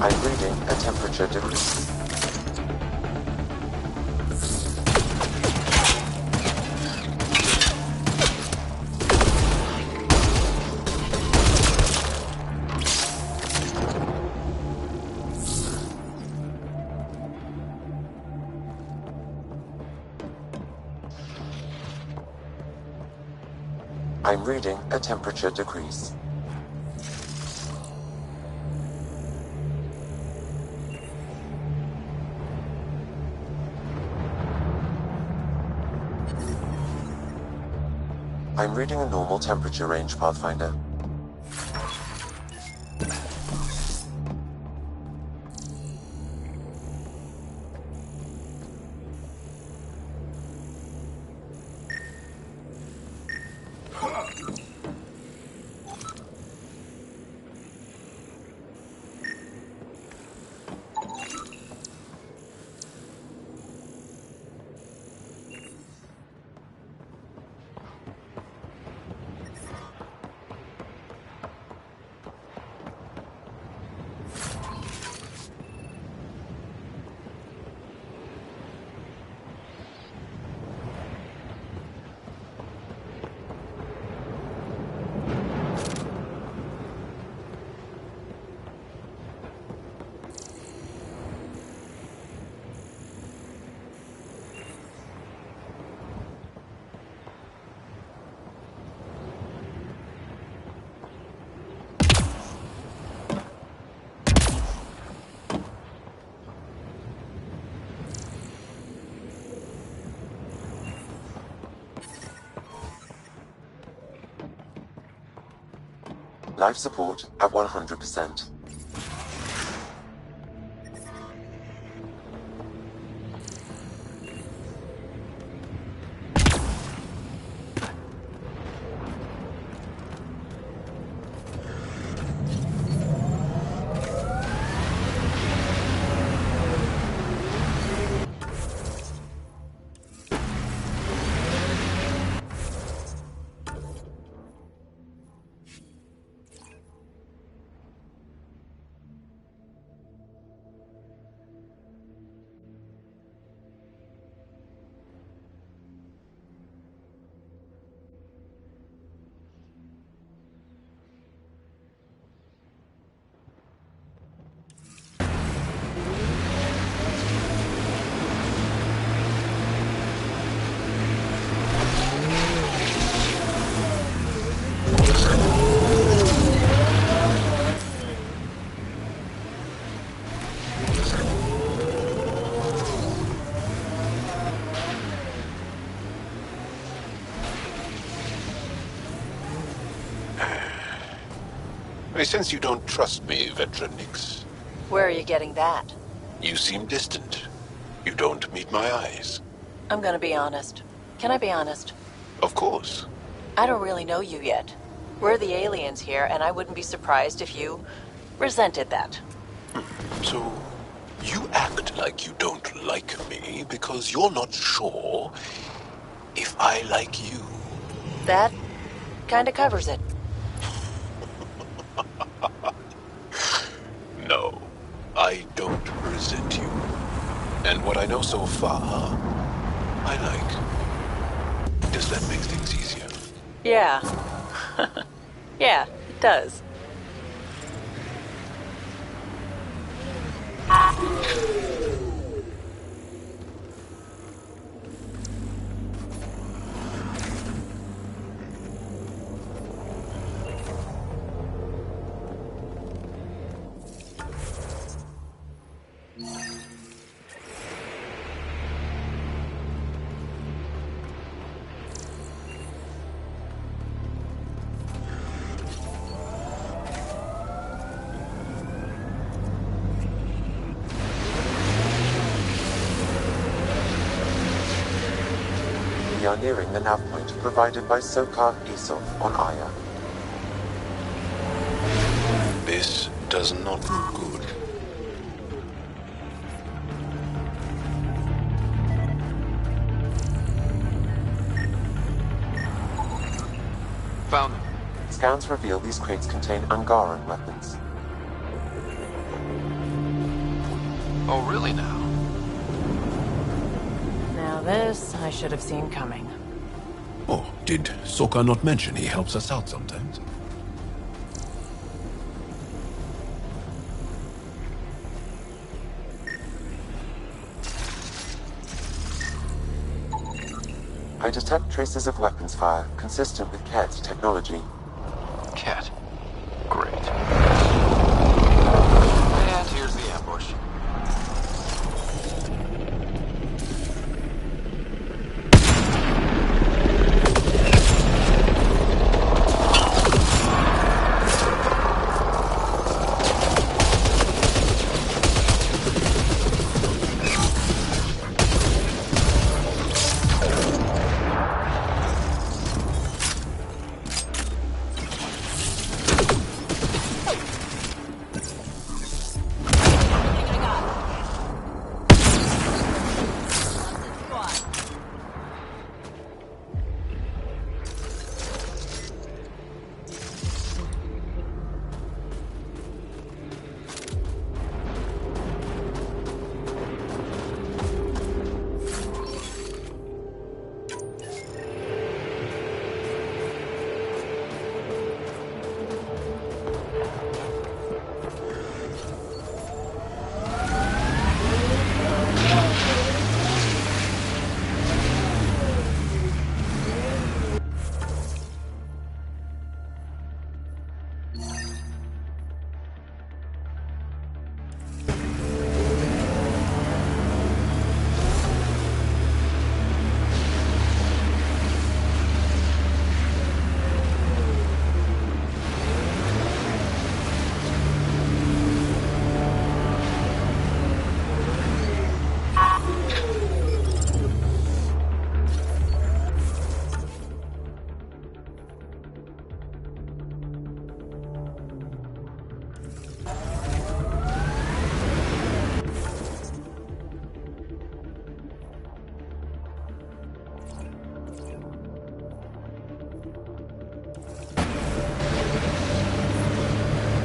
I'm reading a temperature decrease. I'm reading a temperature decrease. I'm reading a normal temperature range, Pathfinder. Life support at 100%. I sense you don't trust me, veteran Nix. Where are you getting that? You seem distant. You don't meet my eyes. I'm gonna be honest. Can I be honest? Of course. I don't really know you yet. We're the aliens here, and I wouldn't be surprised if you resented that. So, you act like you don't like me because you're not sure if I like you. That kinda covers it. No, I don't resent you. And what I know so far, I like. Does that make things easier? Yeah. Yeah, it does. We are nearing the nav point provided by Sokar Isov on Aya. This does not look good. Found them. Scans reveal these crates contain Angaran weapons. Oh, really now? Now this, I should have seen coming. Oh, did Sokka not mention he helps us out sometimes? I detect traces of weapons fire consistent with Ket's technology. Cat. Great. And here's the ambush.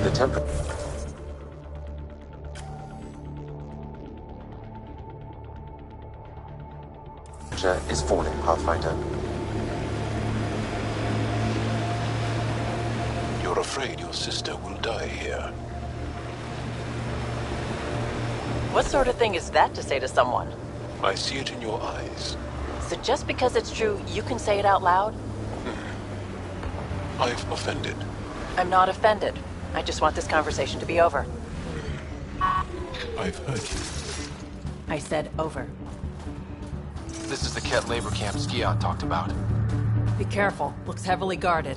The temperature is falling, Pathfinder. You're afraid your sister will die here. What sort of thing is that to say to someone? I see it in your eyes. So just because it's true, you can say it out loud? I've offended. I'm not offended. I just want this conversation to be over. I've heard you. I said over. This is the Ket labor camp Skiot talked about. Be careful. Looks heavily guarded.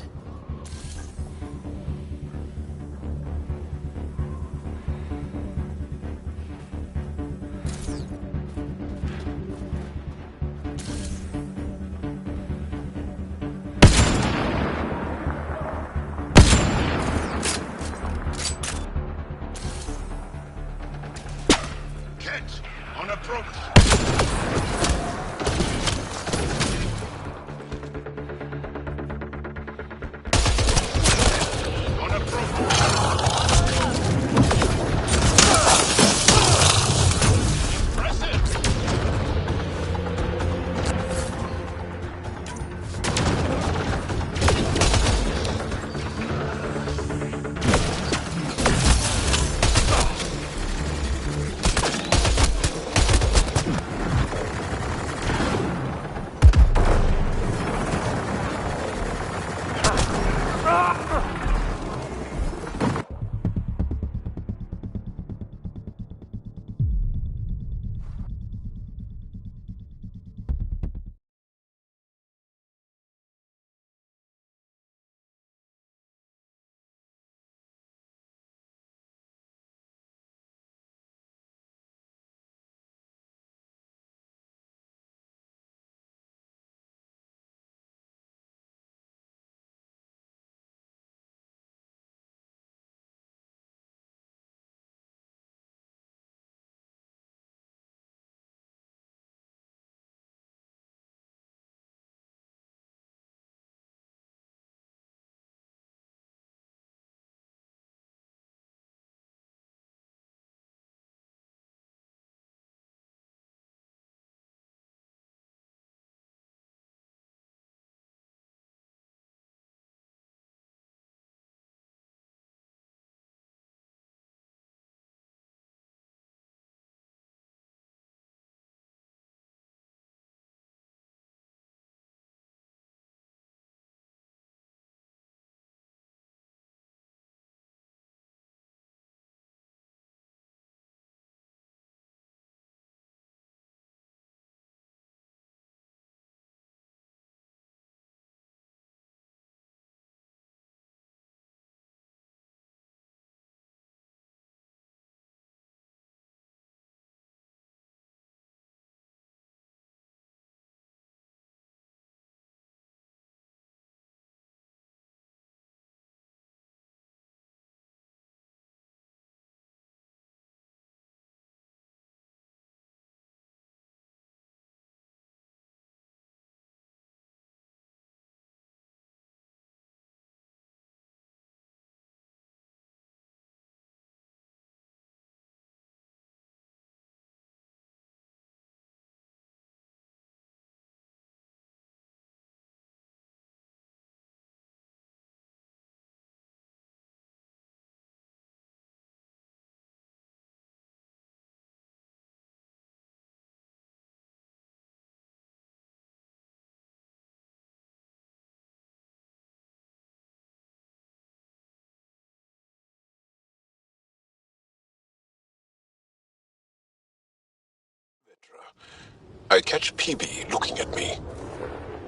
I catch PB looking at me.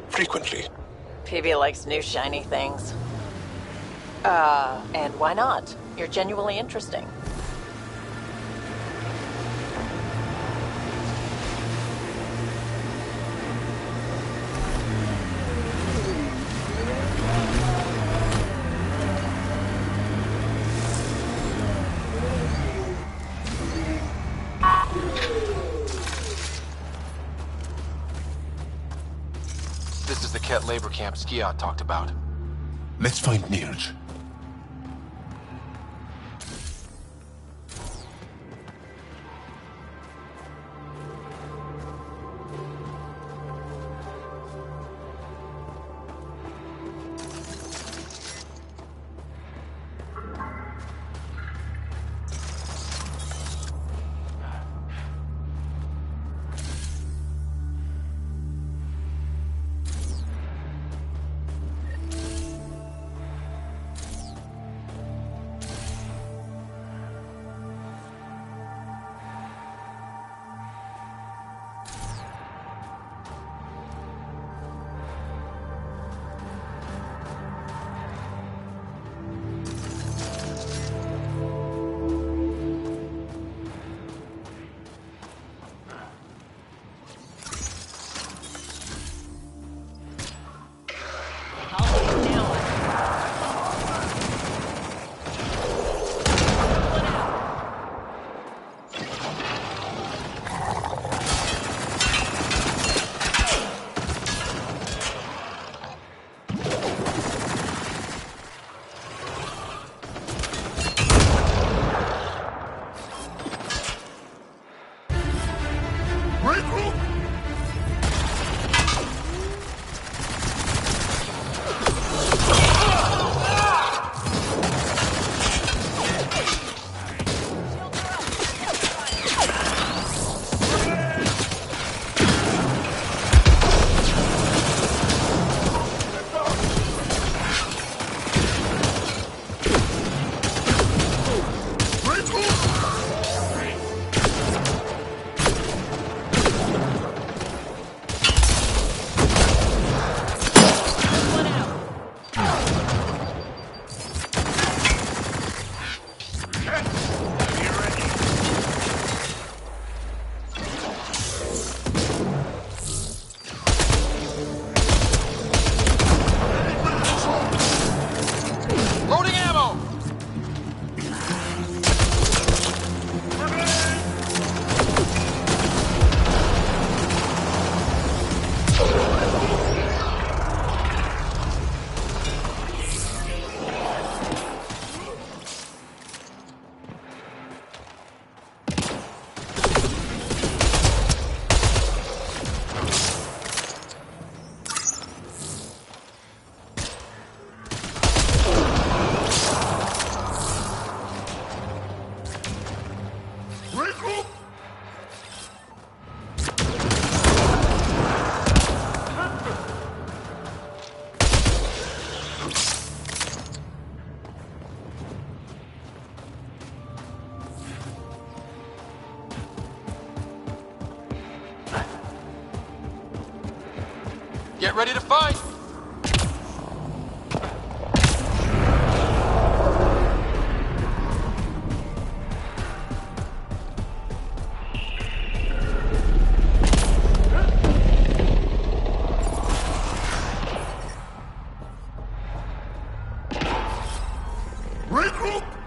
Frequently. PB likes new shiny things. And why not? You're genuinely interesting. This is the Ket labor camp Skiot talked about. Let's find Nirj. Get ready to fight! Regroup!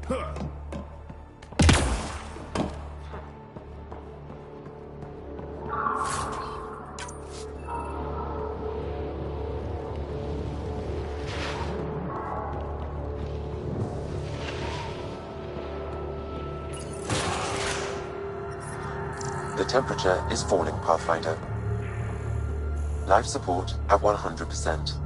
The temperature is falling, Pathfinder. Life support at 100%.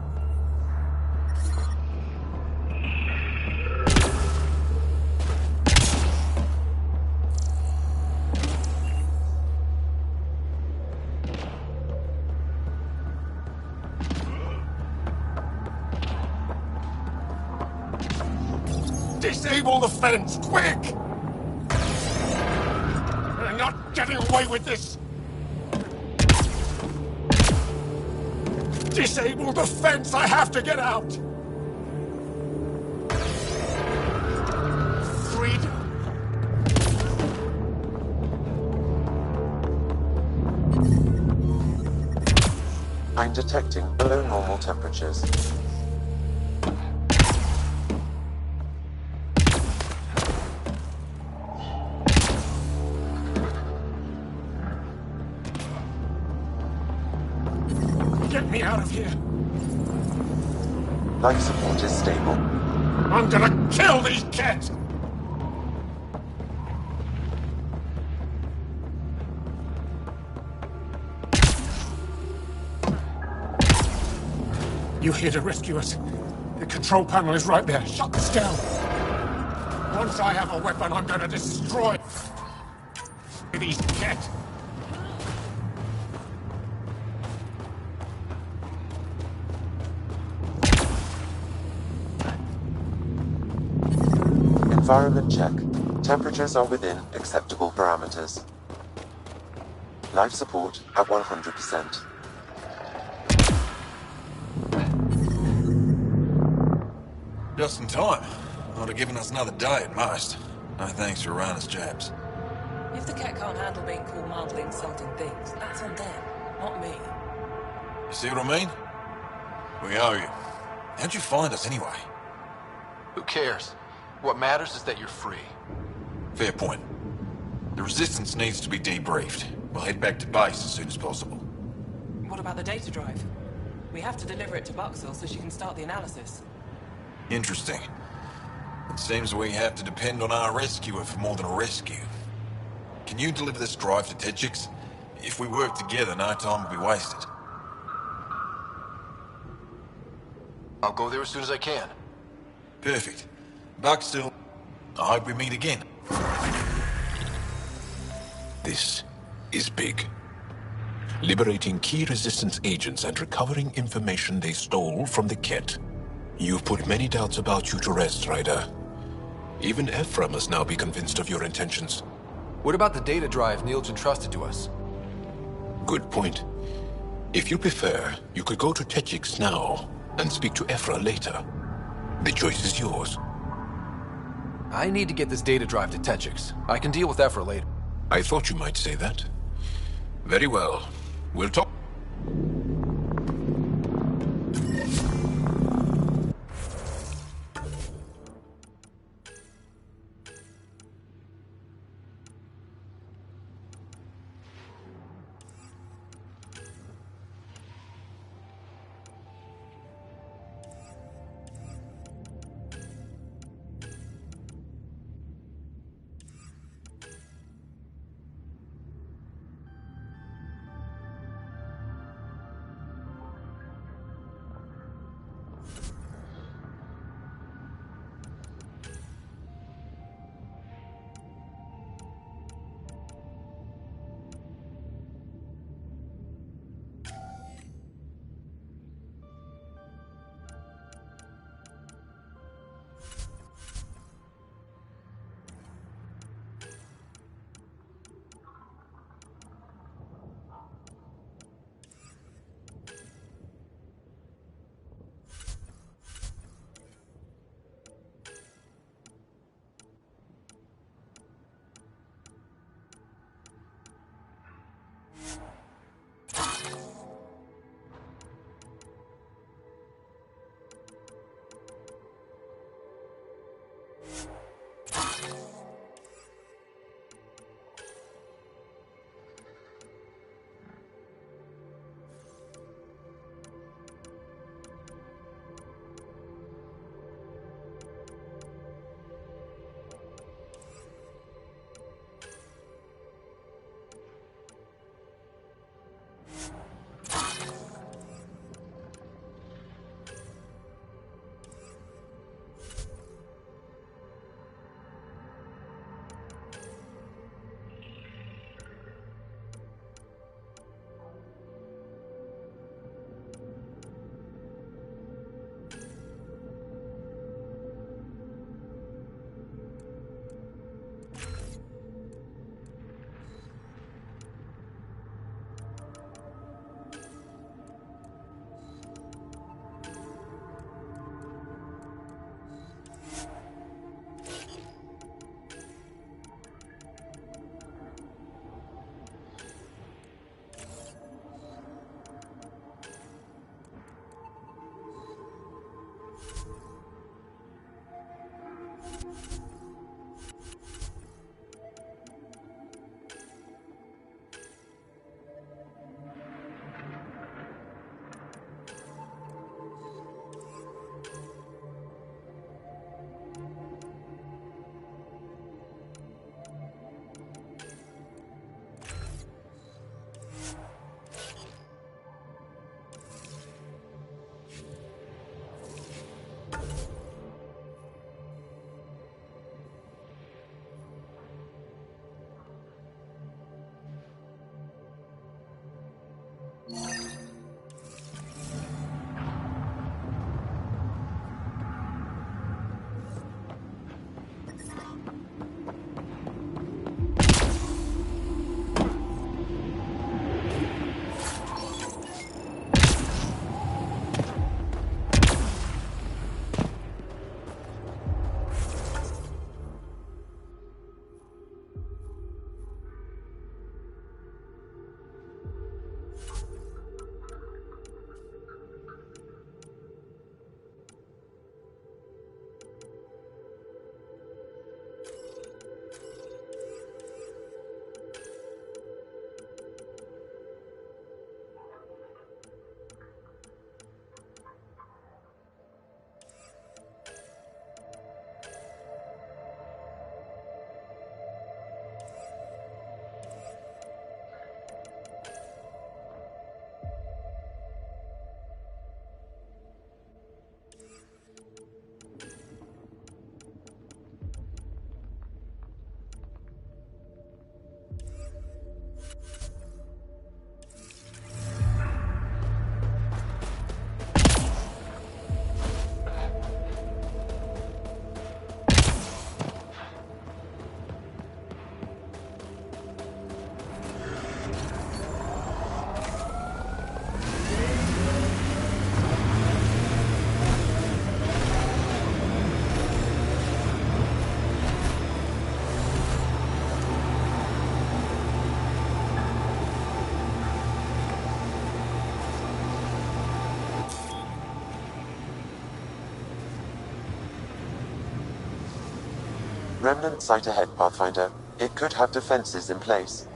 Disable the fence, quick! We're not getting away with this! Disable the fence! I have to get out! Freedom! I'm detecting below normal temperatures. Get me out of here! Life support is stable. I'm gonna kill these kids! You here to rescue us? The control panel is right there. Shut this down. Once I have a weapon, I'm gonna destroy these kids. Environment check. Temperatures are within acceptable parameters. Life support at 100%. Just in time. Would have given us another day at most. No thanks for Rana's jabs. If the cat can't handle being called mildly insulting things, that's on them, not me. You see what I mean? We owe you. How'd you find us anyway? Who cares? What matters is that you're free. Fair point. The Resistance needs to be debriefed. We'll head back to base as soon as possible. What about the data drive? We have to deliver it to Buxel so she can start the analysis. Interesting. It seems we have to depend on our rescuer for more than a rescue. Can you deliver this drive to Techix? If we work together, no time will be wasted. I'll go there as soon as I can. Perfect. Buxel, I hope we meet again. This is big. Liberating key Resistance agents and recovering information they stole from the Ket. You've put many doubts about you to rest, Ryder. Even Ephra must now be convinced of your intentions. What about the data drive Neil's entrusted to us? Good point. If you prefer, you could go to Techix now and speak to Ephra later. The choice is yours. I need to get this data drive to Techix. I can deal with Ephra later. I thought you might say that. Very well. We'll talk. Remnant site ahead, Pathfinder. It could have defenses in place.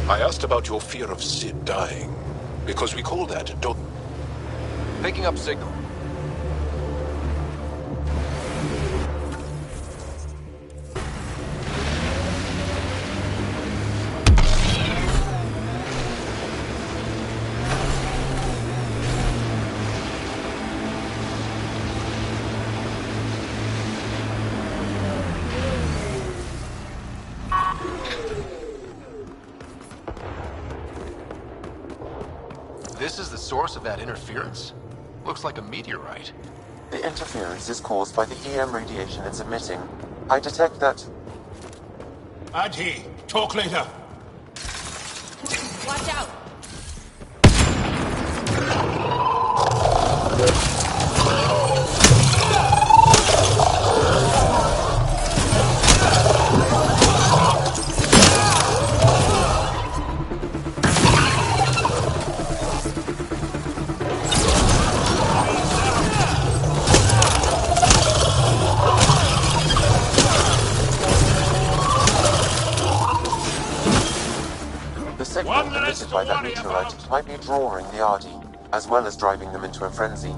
I asked about your fear of Sid dying, because we call that Picking up signal. This is the source of that interference? Looks like a meteorite. The interference is caused by the EM radiation it's emitting. I detect that... Adhi, talk later. Watch out! The signal emitted by that meteorite might be drawing the Ardi, as well as driving them into a frenzy.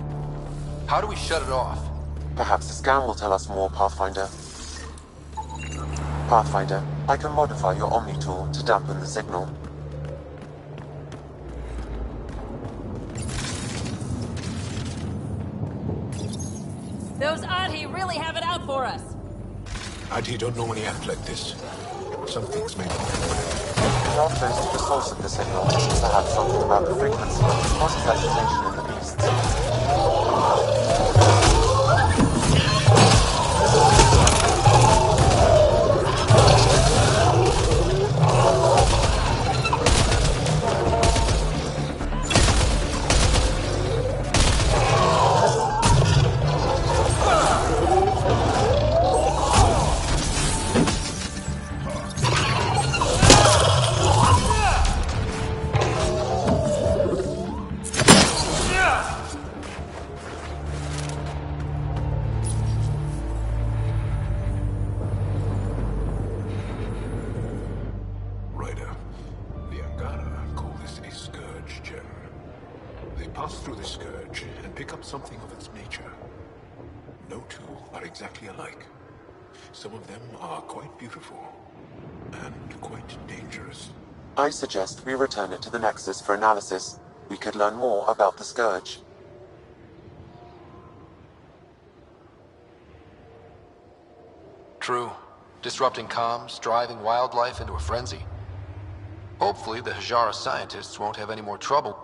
How do we shut it off? Perhaps the scan will tell us more, Pathfinder. Pathfinder, I can modify your Omni tool to dampen the signal. Those Adhi really have it out for us. Adhi don't normally act like this. Some things may not. Not close to the source of the signal. Perhaps something about the frequency causes agitation in the beasts. Ryder, the Angara call this a scourge gem. They pass through the scourge and pick up something of its nature. No two are exactly alike. Some of them are quite beautiful and quite dangerous. I suggest we return it to the Nexus for analysis. We could learn more about the Scourge. True. Disrupting comms, driving wildlife into a frenzy. Hopefully the Hajara scientists won't have any more trouble.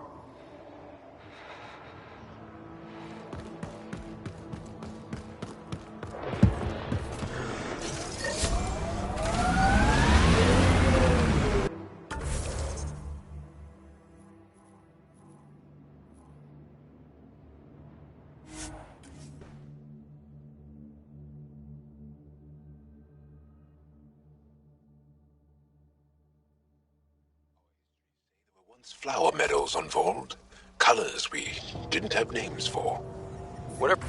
Flower meadows on Voeld. Colors we didn't have names for. Whatever.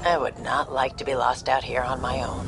I would not like to be lost out here on my own.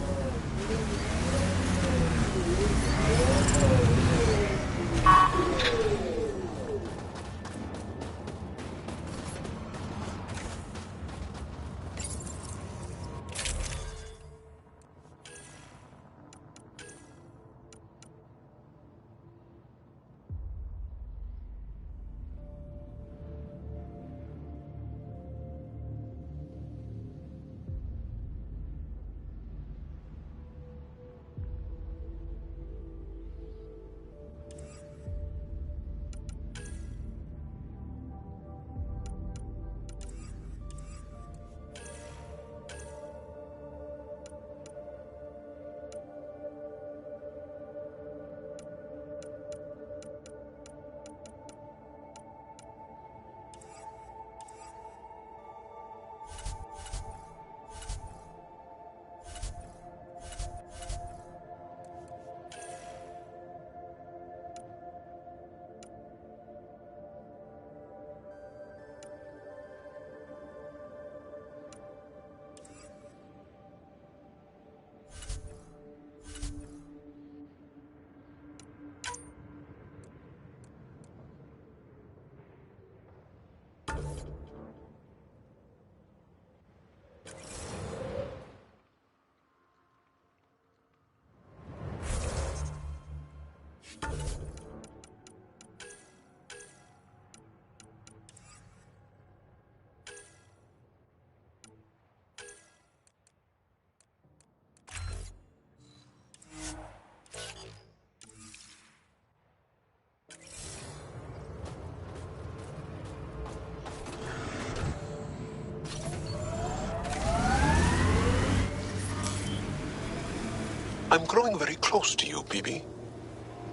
I'm growing very close to you, BB.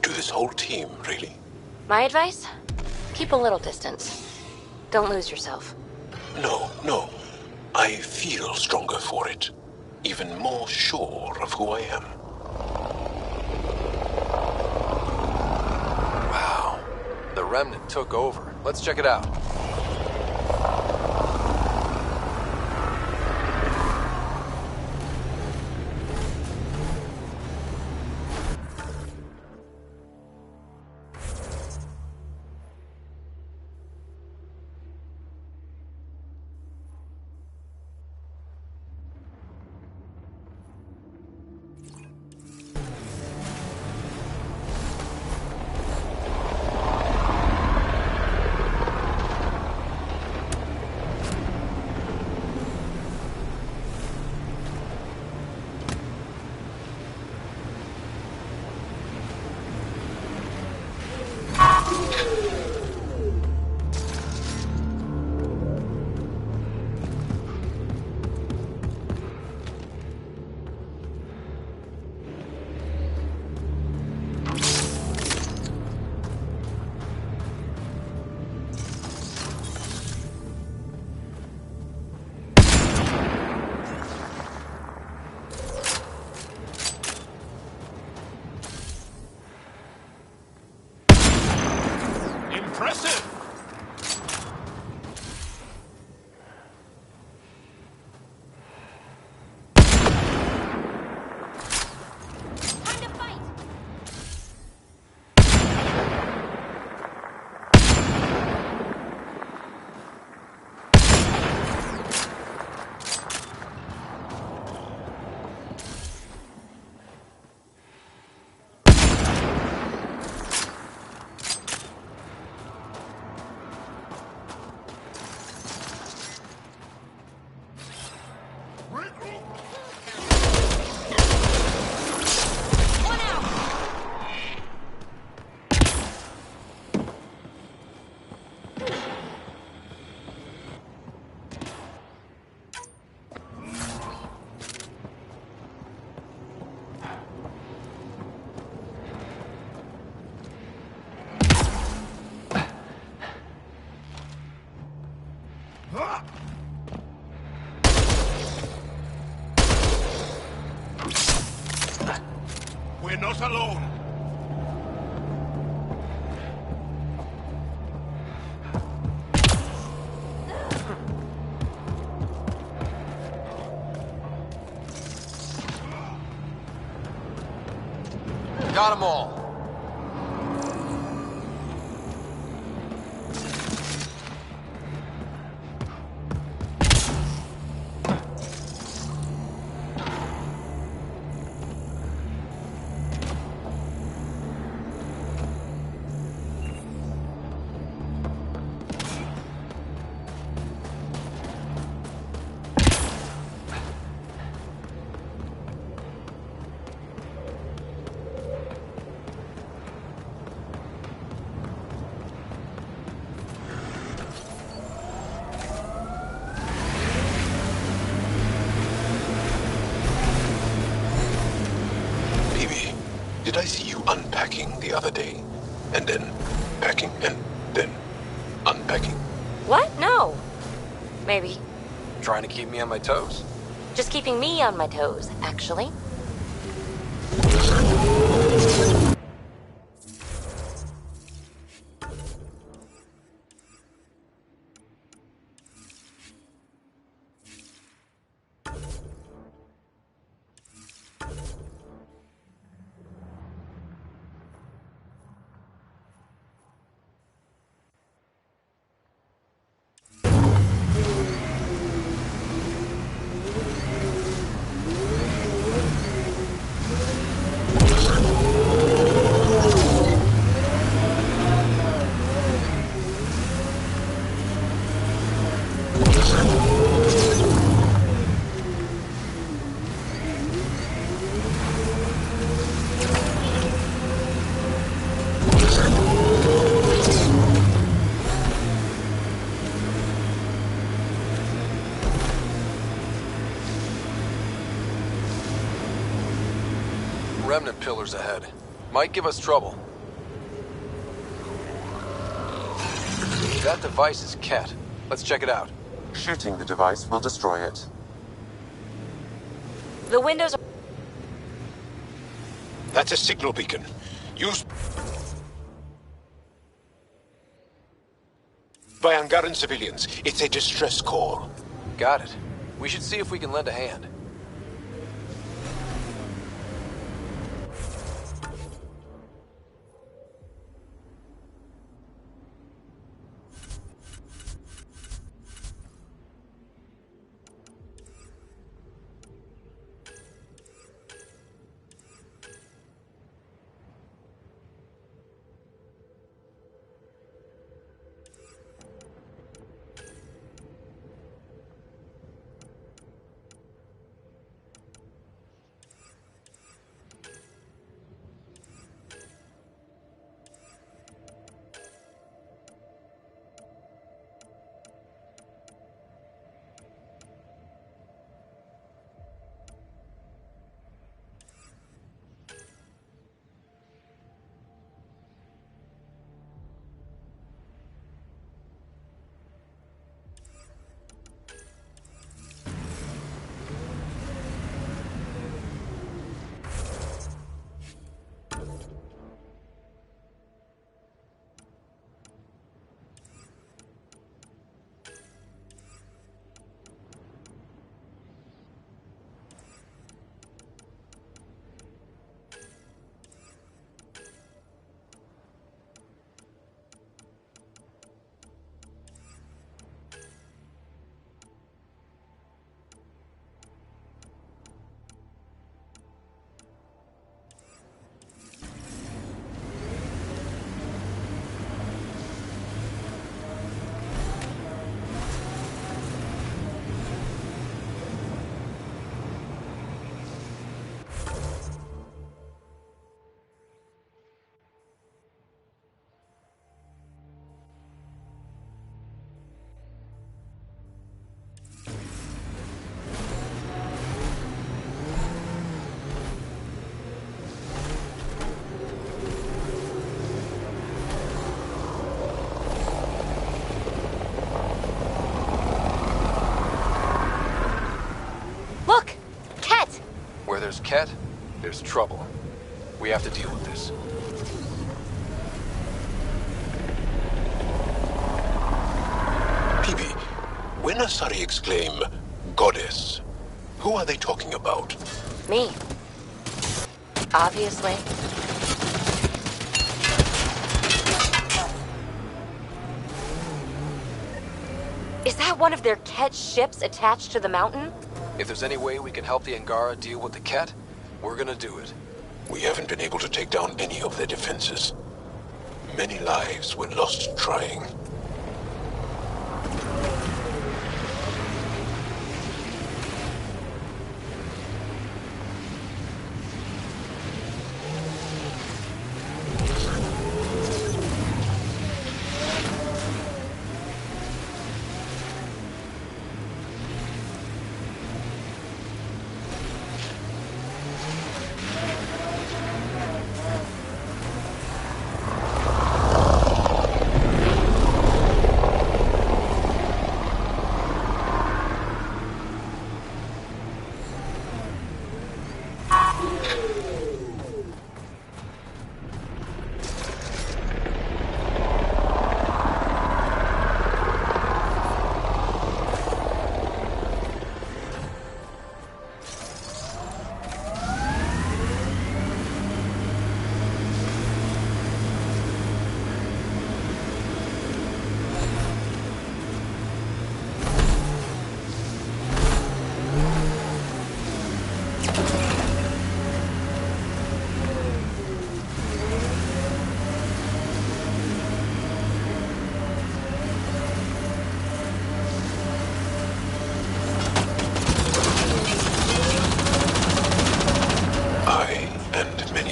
To this whole team, really. My advice? Keep a little distance. Don't lose yourself. No. I feel stronger for it. Even more sure of who I am. Wow. The Remnant took over. Let's check it out. We're not alone. Got them all. Did I see you unpacking the other day? And then packing and then unpacking? What? No. Maybe. Trying to keep me on my toes? Just keeping me on my toes, actually. Remnant pillars ahead. Might give us trouble. That device is Ket. Let's check it out. Shooting the device will destroy it. The windows are... That's a signal beacon. Used by Angaran civilians. It's a distress call. Got it. We should see if we can lend a hand. Ket, there's trouble. We have to deal with this. PB, when Asari exclaim, Goddess, who are they talking about? Me. Obviously. Is that one of their Ket ships attached to the mountain? If there's any way we can help the Angara deal with the Ket, we're gonna do it. We haven't been able to take down any of their defenses. Many lives were lost trying.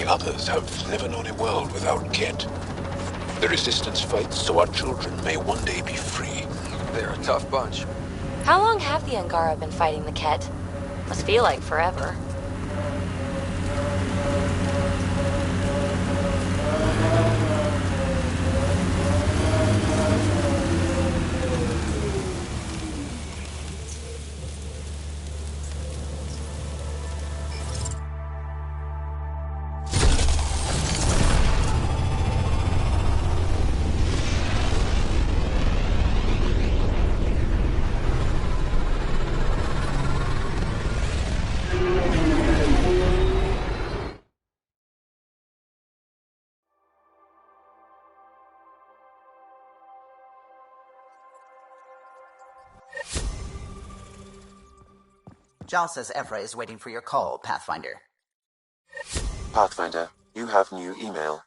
Others have never known a world without Ket. The Resistance fights so our children may one day be free. They're a tough bunch. How long have the Angara been fighting the Ket? Must feel like forever. Jal says Evra is waiting for your call, Pathfinder. Pathfinder, you have new email.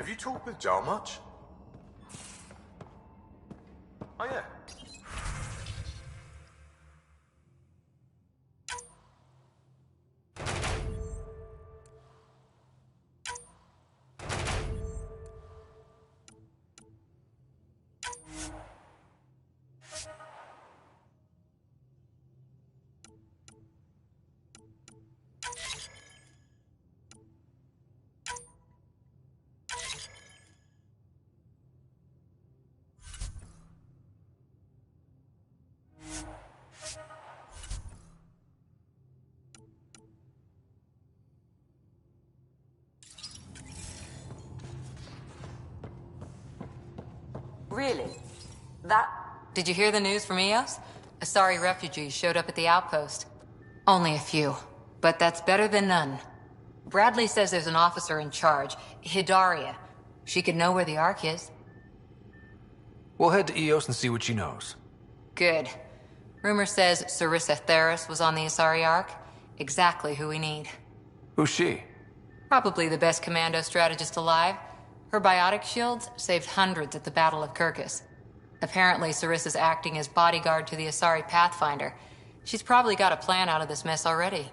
Have you talked with Jar much? Oh yeah. Really? That... Did you hear the news from Eos? Asari refugees showed up at the outpost. Only a few, but that's better than none. Bradley says there's an officer in charge, Hidaria. She could know where the Ark is. We'll head to Eos and see what she knows. Good. Rumor says Sarissa Theris was on the Asari Ark. Exactly who we need. Who's she? Probably the best commando strategist alive. Her biotic shields saved hundreds at the Battle of Kirkus. Apparently, Sarissa's acting as bodyguard to the Asari Pathfinder. She's probably got a plan out of this mess already.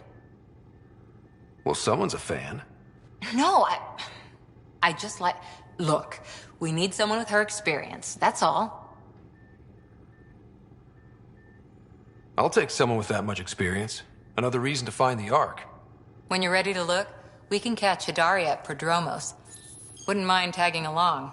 Well, someone's a fan. No, I just like... Look, we need someone with her experience, that's all. I'll take someone with that much experience. Another reason to find the Ark. When you're ready to look, we can catch Hidaria at Prodromos. Wouldn't mind tagging along.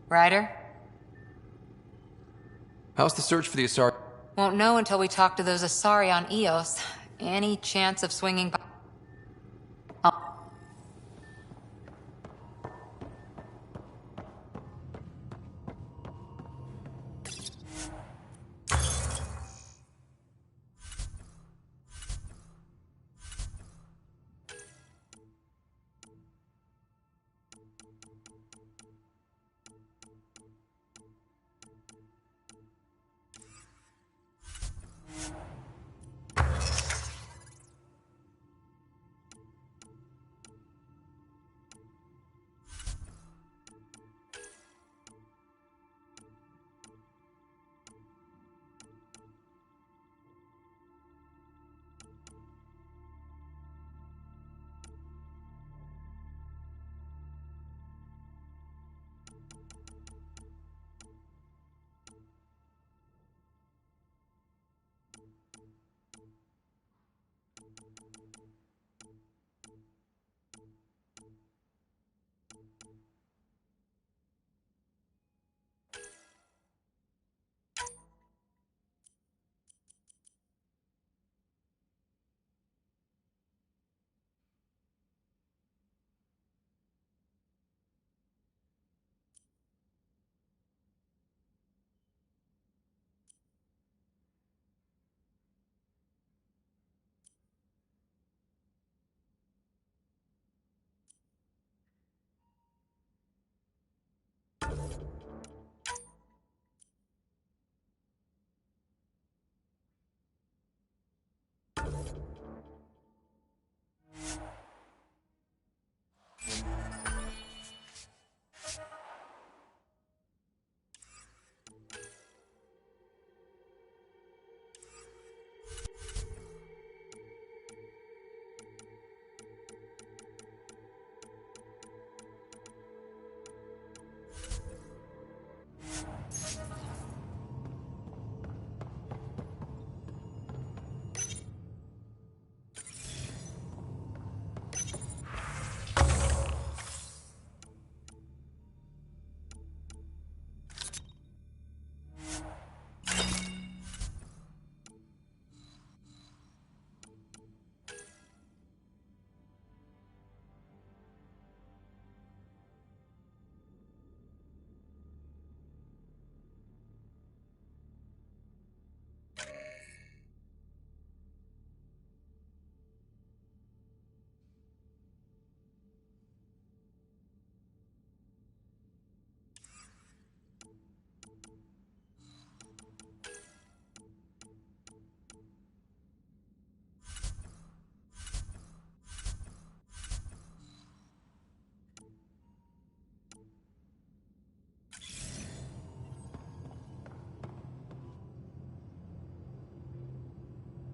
Ryder? How's the search for the Asari? Won't know until we talk to those Asari on Eos. Any chance of swinging by... Oh.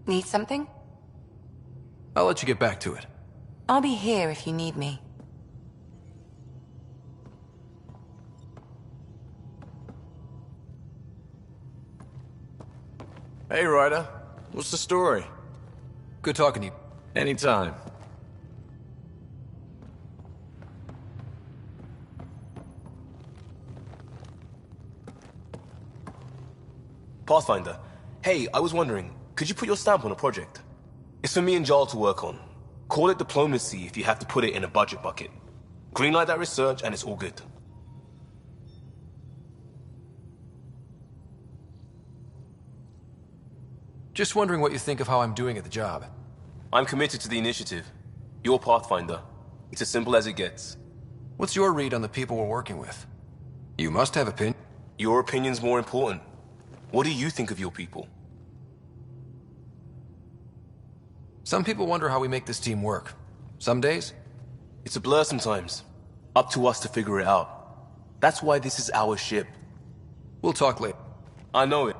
Need something? I'll let you get back to it. I'll be here if you need me. Hey, Ryder. What's the story? Good talking to you. Anytime. Pathfinder. Hey, I was wondering, could you put your stamp on a project? It's for me and Jarl to work on. Call it diplomacy if you have to put it in a budget bucket. Greenlight that research and it's all good. Just wondering what you think of how I'm doing at the job. I'm committed to the initiative. You're Pathfinder. It's as simple as it gets. What's your read on the people we're working with? You must have opinion. Your opinion's more important. What do you think of your people? Some people wonder how we make this team work. Some days, it's a blur sometimes. Up to us to figure it out. That's why this is our ship. We'll talk later. I know it.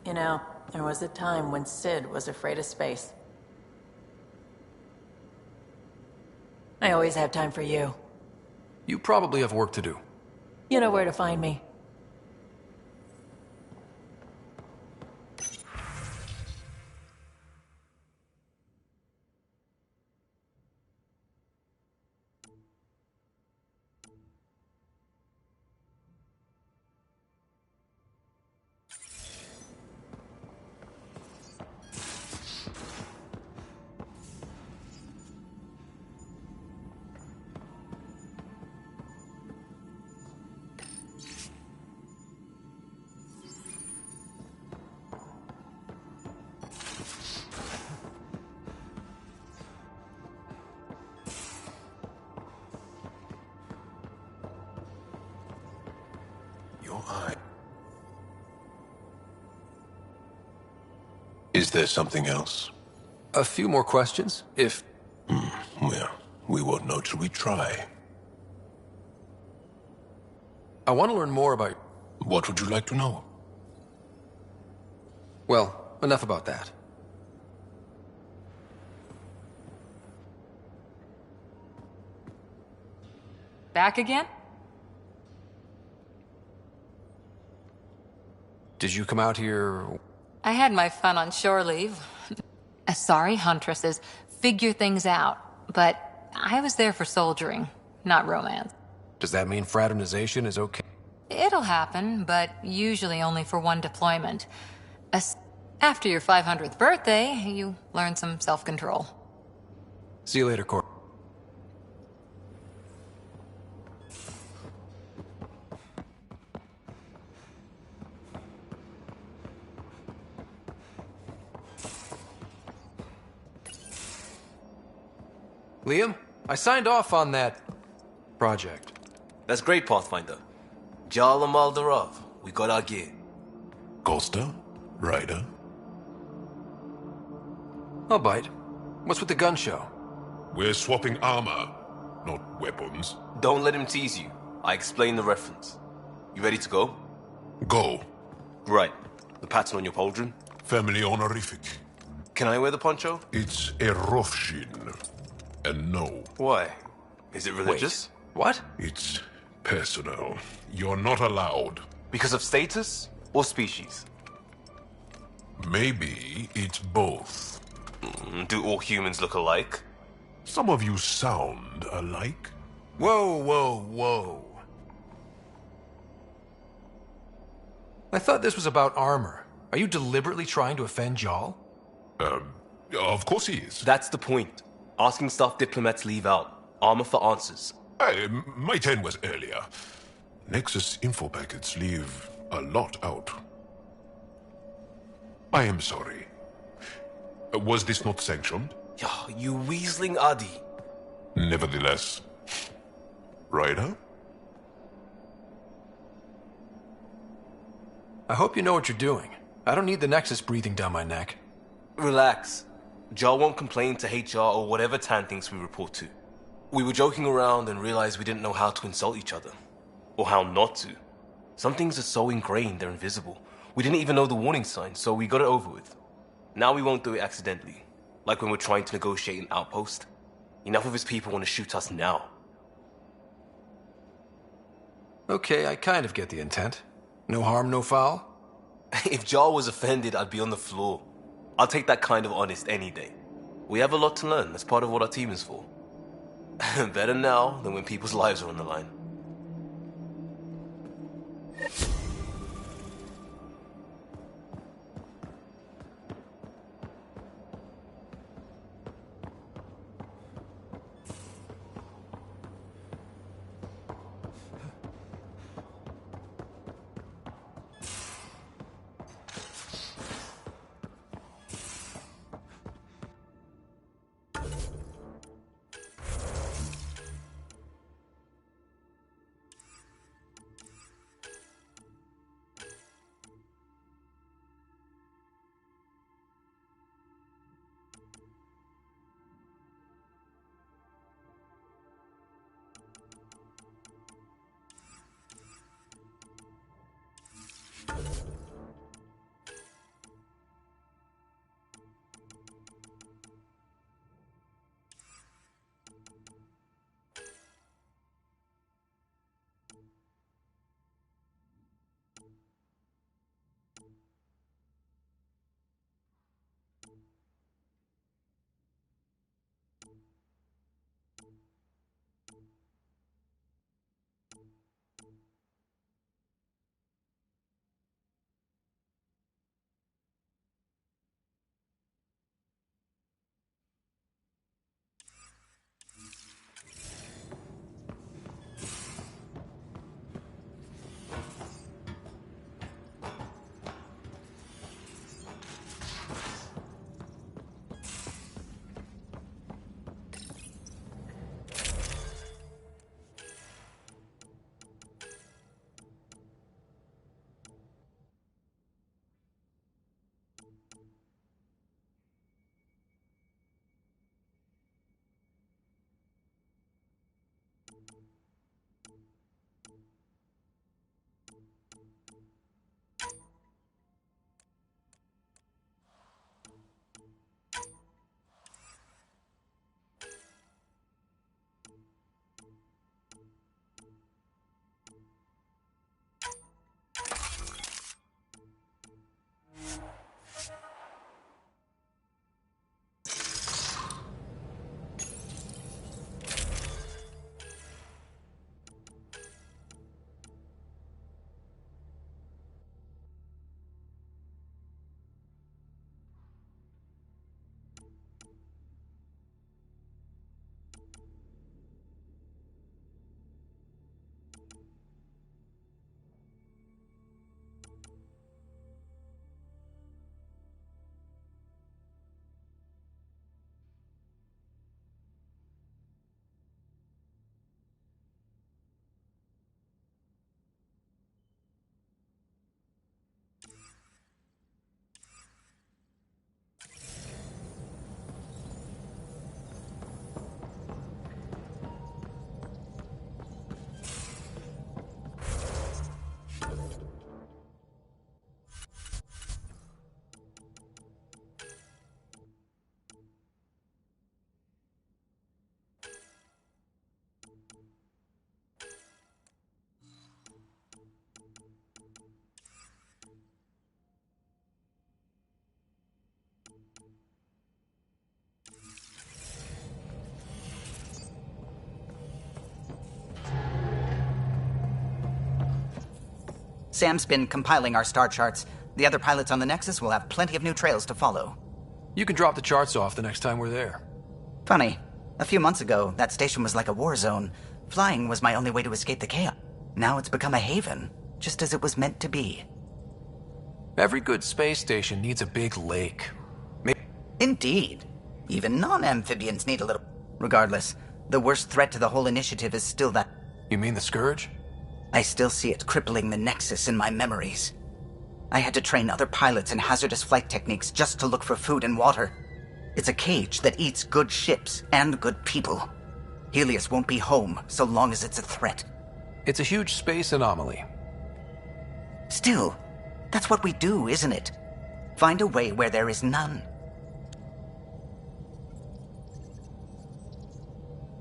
You know, there was a time when Sid was afraid of space. I always have time for you. You probably have work to do. You know where to find me. Is there something else? A few more questions, if... Well, we won't know till we try. I want to learn more about... What would you like to know? Well, enough about that. Back again? Did you come out here... I had my fun on shore leave. Asari huntresses figure things out, but I was there for soldiering, not romance. Does that mean fraternization is okay? It'll happen, but usually only for one deployment. After your 500th birthday, you learn some self-control. See you later, Cor. Liam, I signed off on that project. That's great, Pathfinder. Jarl and Maldarov, we got our gear. Costa? Ryder? I'll bite. What's with the gun show? We're swapping armor, not weapons. Don't let him tease you. I explained the reference. You ready to go? Go. Right. The pattern on your pauldron? Family honorific. Can I wear the poncho? It's a Rofshin. And no. Why? Is it religious? Wait, what? It's personal. You're not allowed. Because of status or species? Maybe it's both. Do all humans look alike? Some of you sound alike. Whoa, whoa, whoa. I thought this was about armor. Are you deliberately trying to offend Jarl? Of course he is. That's the point. Asking stuff diplomats leave out. Armor for answers. Hey, my turn was earlier. Nexus info packets leave a lot out. I am sorry. Was this not sanctioned? You weaseling Adi. Nevertheless. Ryder? I hope you know what you're doing. I don't need the Nexus breathing down my neck. Relax. Jar won't complain to HR or whatever Tan thinks we report to. We were joking around and realized we didn't know how to insult each other. Or how not to. Some things are so ingrained they're invisible. We didn't even know the warning sign, so we got it over with. Now we won't do it accidentally. Like when we're trying to negotiate an outpost. Enough of his people want to shoot us now. Okay, I kind of get the intent. No harm, no foul? If Jar was offended, I'd be on the floor. I'll take that kind of honest any day. We have a lot to learn. That's part of what our team is for. Better now than when people's lives are on the line. Sam's been compiling our star charts. The other pilots on the Nexus will have plenty of new trails to follow. You can drop the charts off the next time we're there. Funny. A few months ago, that station was like a war zone. Flying was my only way to escape the chaos. Now it's become a haven, just as it was meant to be. Every good space station needs a big lake. Indeed. Even non-amphibians need a little... Regardless, the worst threat to the whole initiative is still that... You mean the Scourge? I still see it crippling the Nexus in my memories. I had to train other pilots in hazardous flight techniques just to look for food and water. It's a cage that eats good ships and good people. Helios won't be home so long as it's a threat. It's a huge space anomaly. Still, that's what we do, isn't it? Find a way where there is none.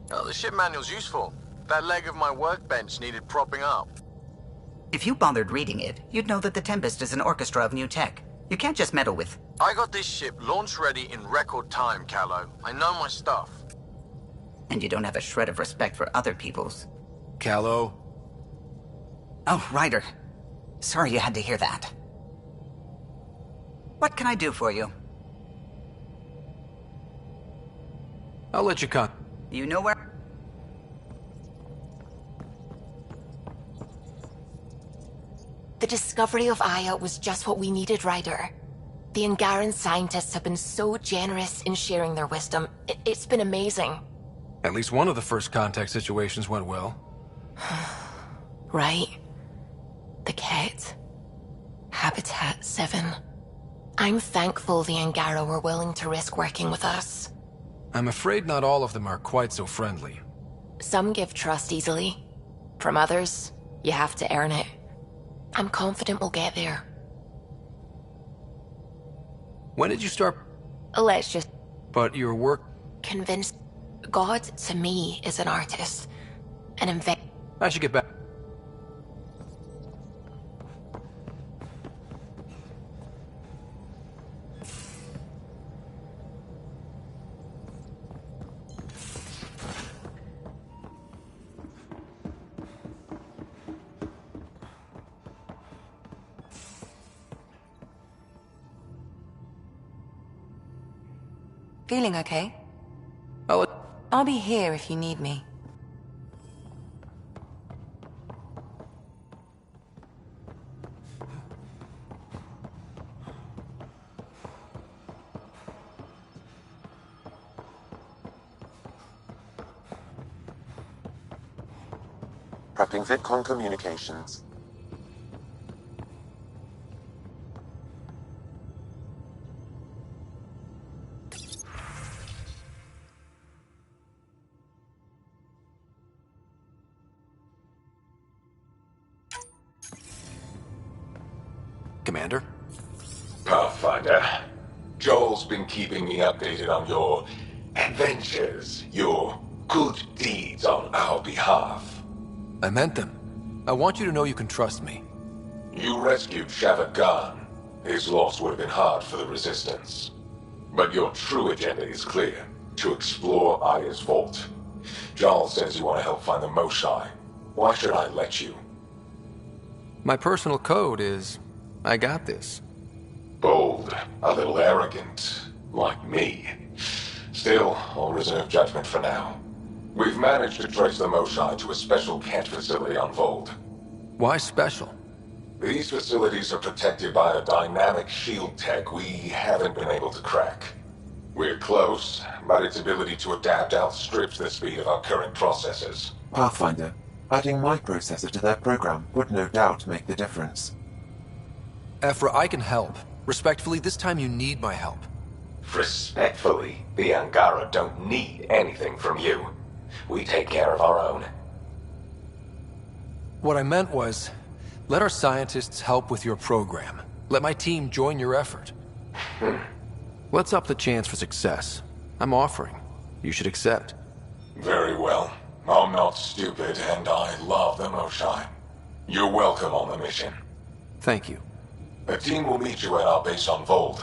Oh, the ship manual's useful. That leg of my workbench needed propping up. If you bothered reading it, you'd know that the Tempest is an orchestra of new tech. You can't just meddle with... I got this ship launch ready in record time, Callow. I know my stuff. And you don't have a shred of respect for other people's. Callow. Oh, Ryder. Sorry you had to hear that. What can I do for you? I'll let you come. You know where... The discovery of Aya was just what we needed, Ryder. The Angaran scientists have been so generous in sharing their wisdom. It's been amazing. At least one of the first contact situations went well. Right. The Ket. Habitat 7. I'm thankful the Angara were willing to risk working with us. I'm afraid not all of them are quite so friendly. Some give trust easily. From others, you have to earn it. I'm confident we'll get there. When did you start? Let's just... But your work... Convinced... God, to me, is an artist. An inventor. I should get back. Feeling okay? I'll be here if you need me. Prepping VidCon communications. Commander? Pathfinder, Joel's been keeping me updated on your adventures, your good deeds on our behalf. I meant them. I want you to know you can trust me. You rescued Shavad Khan. His loss would have been hard for the Resistance. But your true agenda is clear, to explore Aya's vault. Joel says you want to help find the Moshae. Why should I let you? My personal code is... I got this. Bold, a little arrogant, like me. Still, I'll reserve judgment for now. We've managed to trace the Moshae to a special Kent facility on Voeld. Why special? These facilities are protected by a dynamic shield tech we haven't been able to crack. We're close, but its ability to adapt outstrips the speed of our current processors. Pathfinder, adding my processor to their program would no doubt make the difference. Ephra, I can help. Respectfully, this time you need my help. Respectfully, the Angara don't need anything from you. We take care of our own. What I meant was, let our scientists help with your program. Let my team join your effort. Let's up the chance for success. I'm offering. You should accept. Very well. I'm not stupid, and I love the Moshae. You're welcome on the mission. Thank you. A team will meet you at our base on Voeld.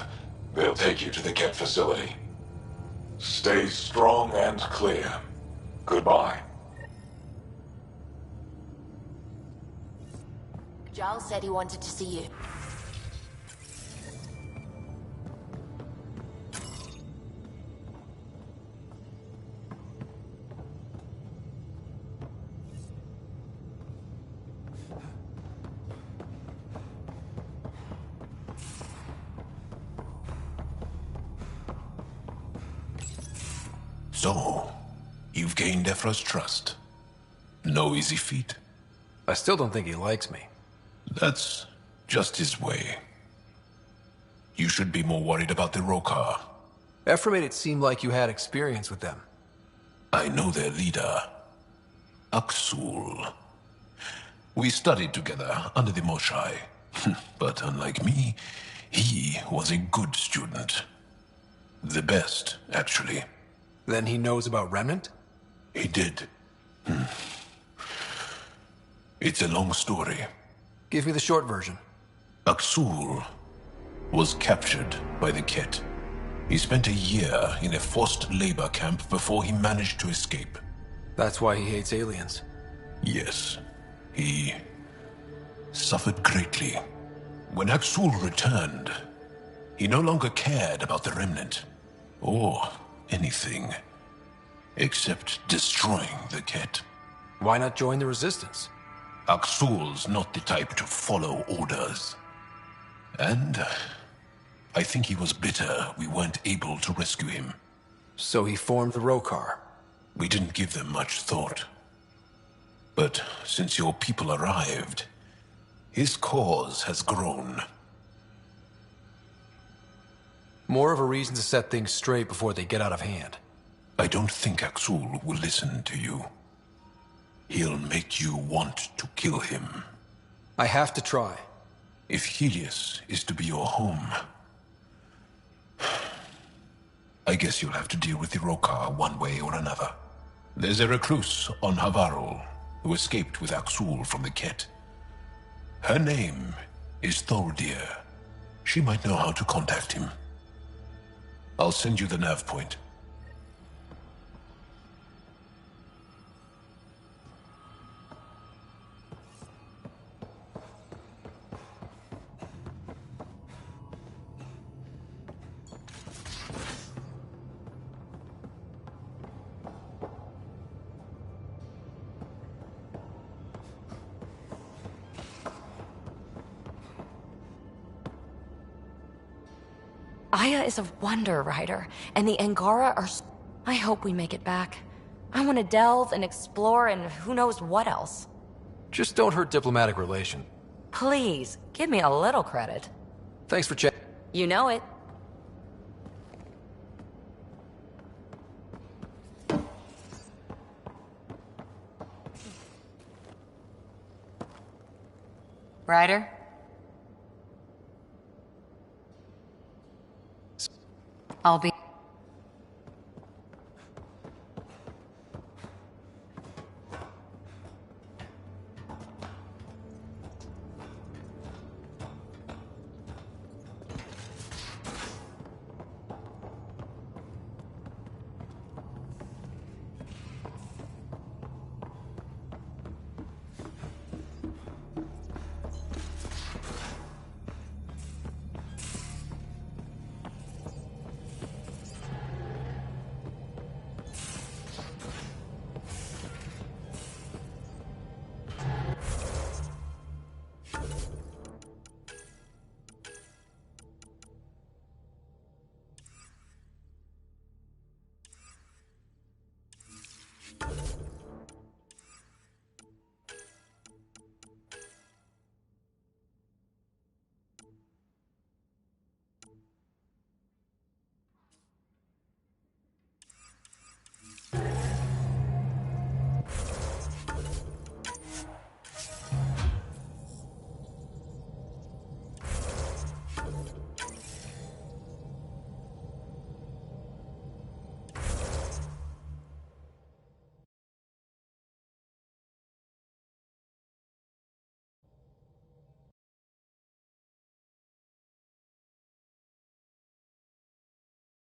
They'll take you to the Kent facility. Stay strong and clear. Goodbye. Giles said he wanted to see you. So, you've gained Ephra's trust. No easy feat. I still don't think he likes me. That's just his way. You should be more worried about the Rokar. Ephra made it seem like you had experience with them. I know their leader, Aksul. We studied together under the Moshai. But unlike me, he was a good student. The best, actually. Then he knows about Remnant? He did. It's a long story. Give me the short version. Aksul was captured by the Ket. He spent a year in a forced labor camp before he managed to escape. That's why he hates aliens. Yes. He suffered greatly. When Aksul returned, he no longer cared about the Remnant, or anything, except destroying the Ket. Why not join the Resistance? Aksul's not the type to follow orders. And I think he was bitter we weren't able to rescue him. So he formed the Rokar. We didn't give them much thought. But since your people arrived, his cause has grown. More of a reason to set things straight before they get out of hand. I don't think Aksul will listen to you. He'll make you want to kill him. I have to try. If Helios is to be your home, I guess you'll have to deal with the Rokar one way or another. There's a recluse on Havarul who escaped with Aksul from the Ket. Her name is Tholdir. She might know how to contact him. I'll send you the nav point. Aya is a wonder rider, and the Angara are... I hope we make it back. I want to delve and explore and who knows what else. Just don't hurt diplomatic relations. Please, give me a little credit. Thanks for checking. You know it. Ryder? I'll be...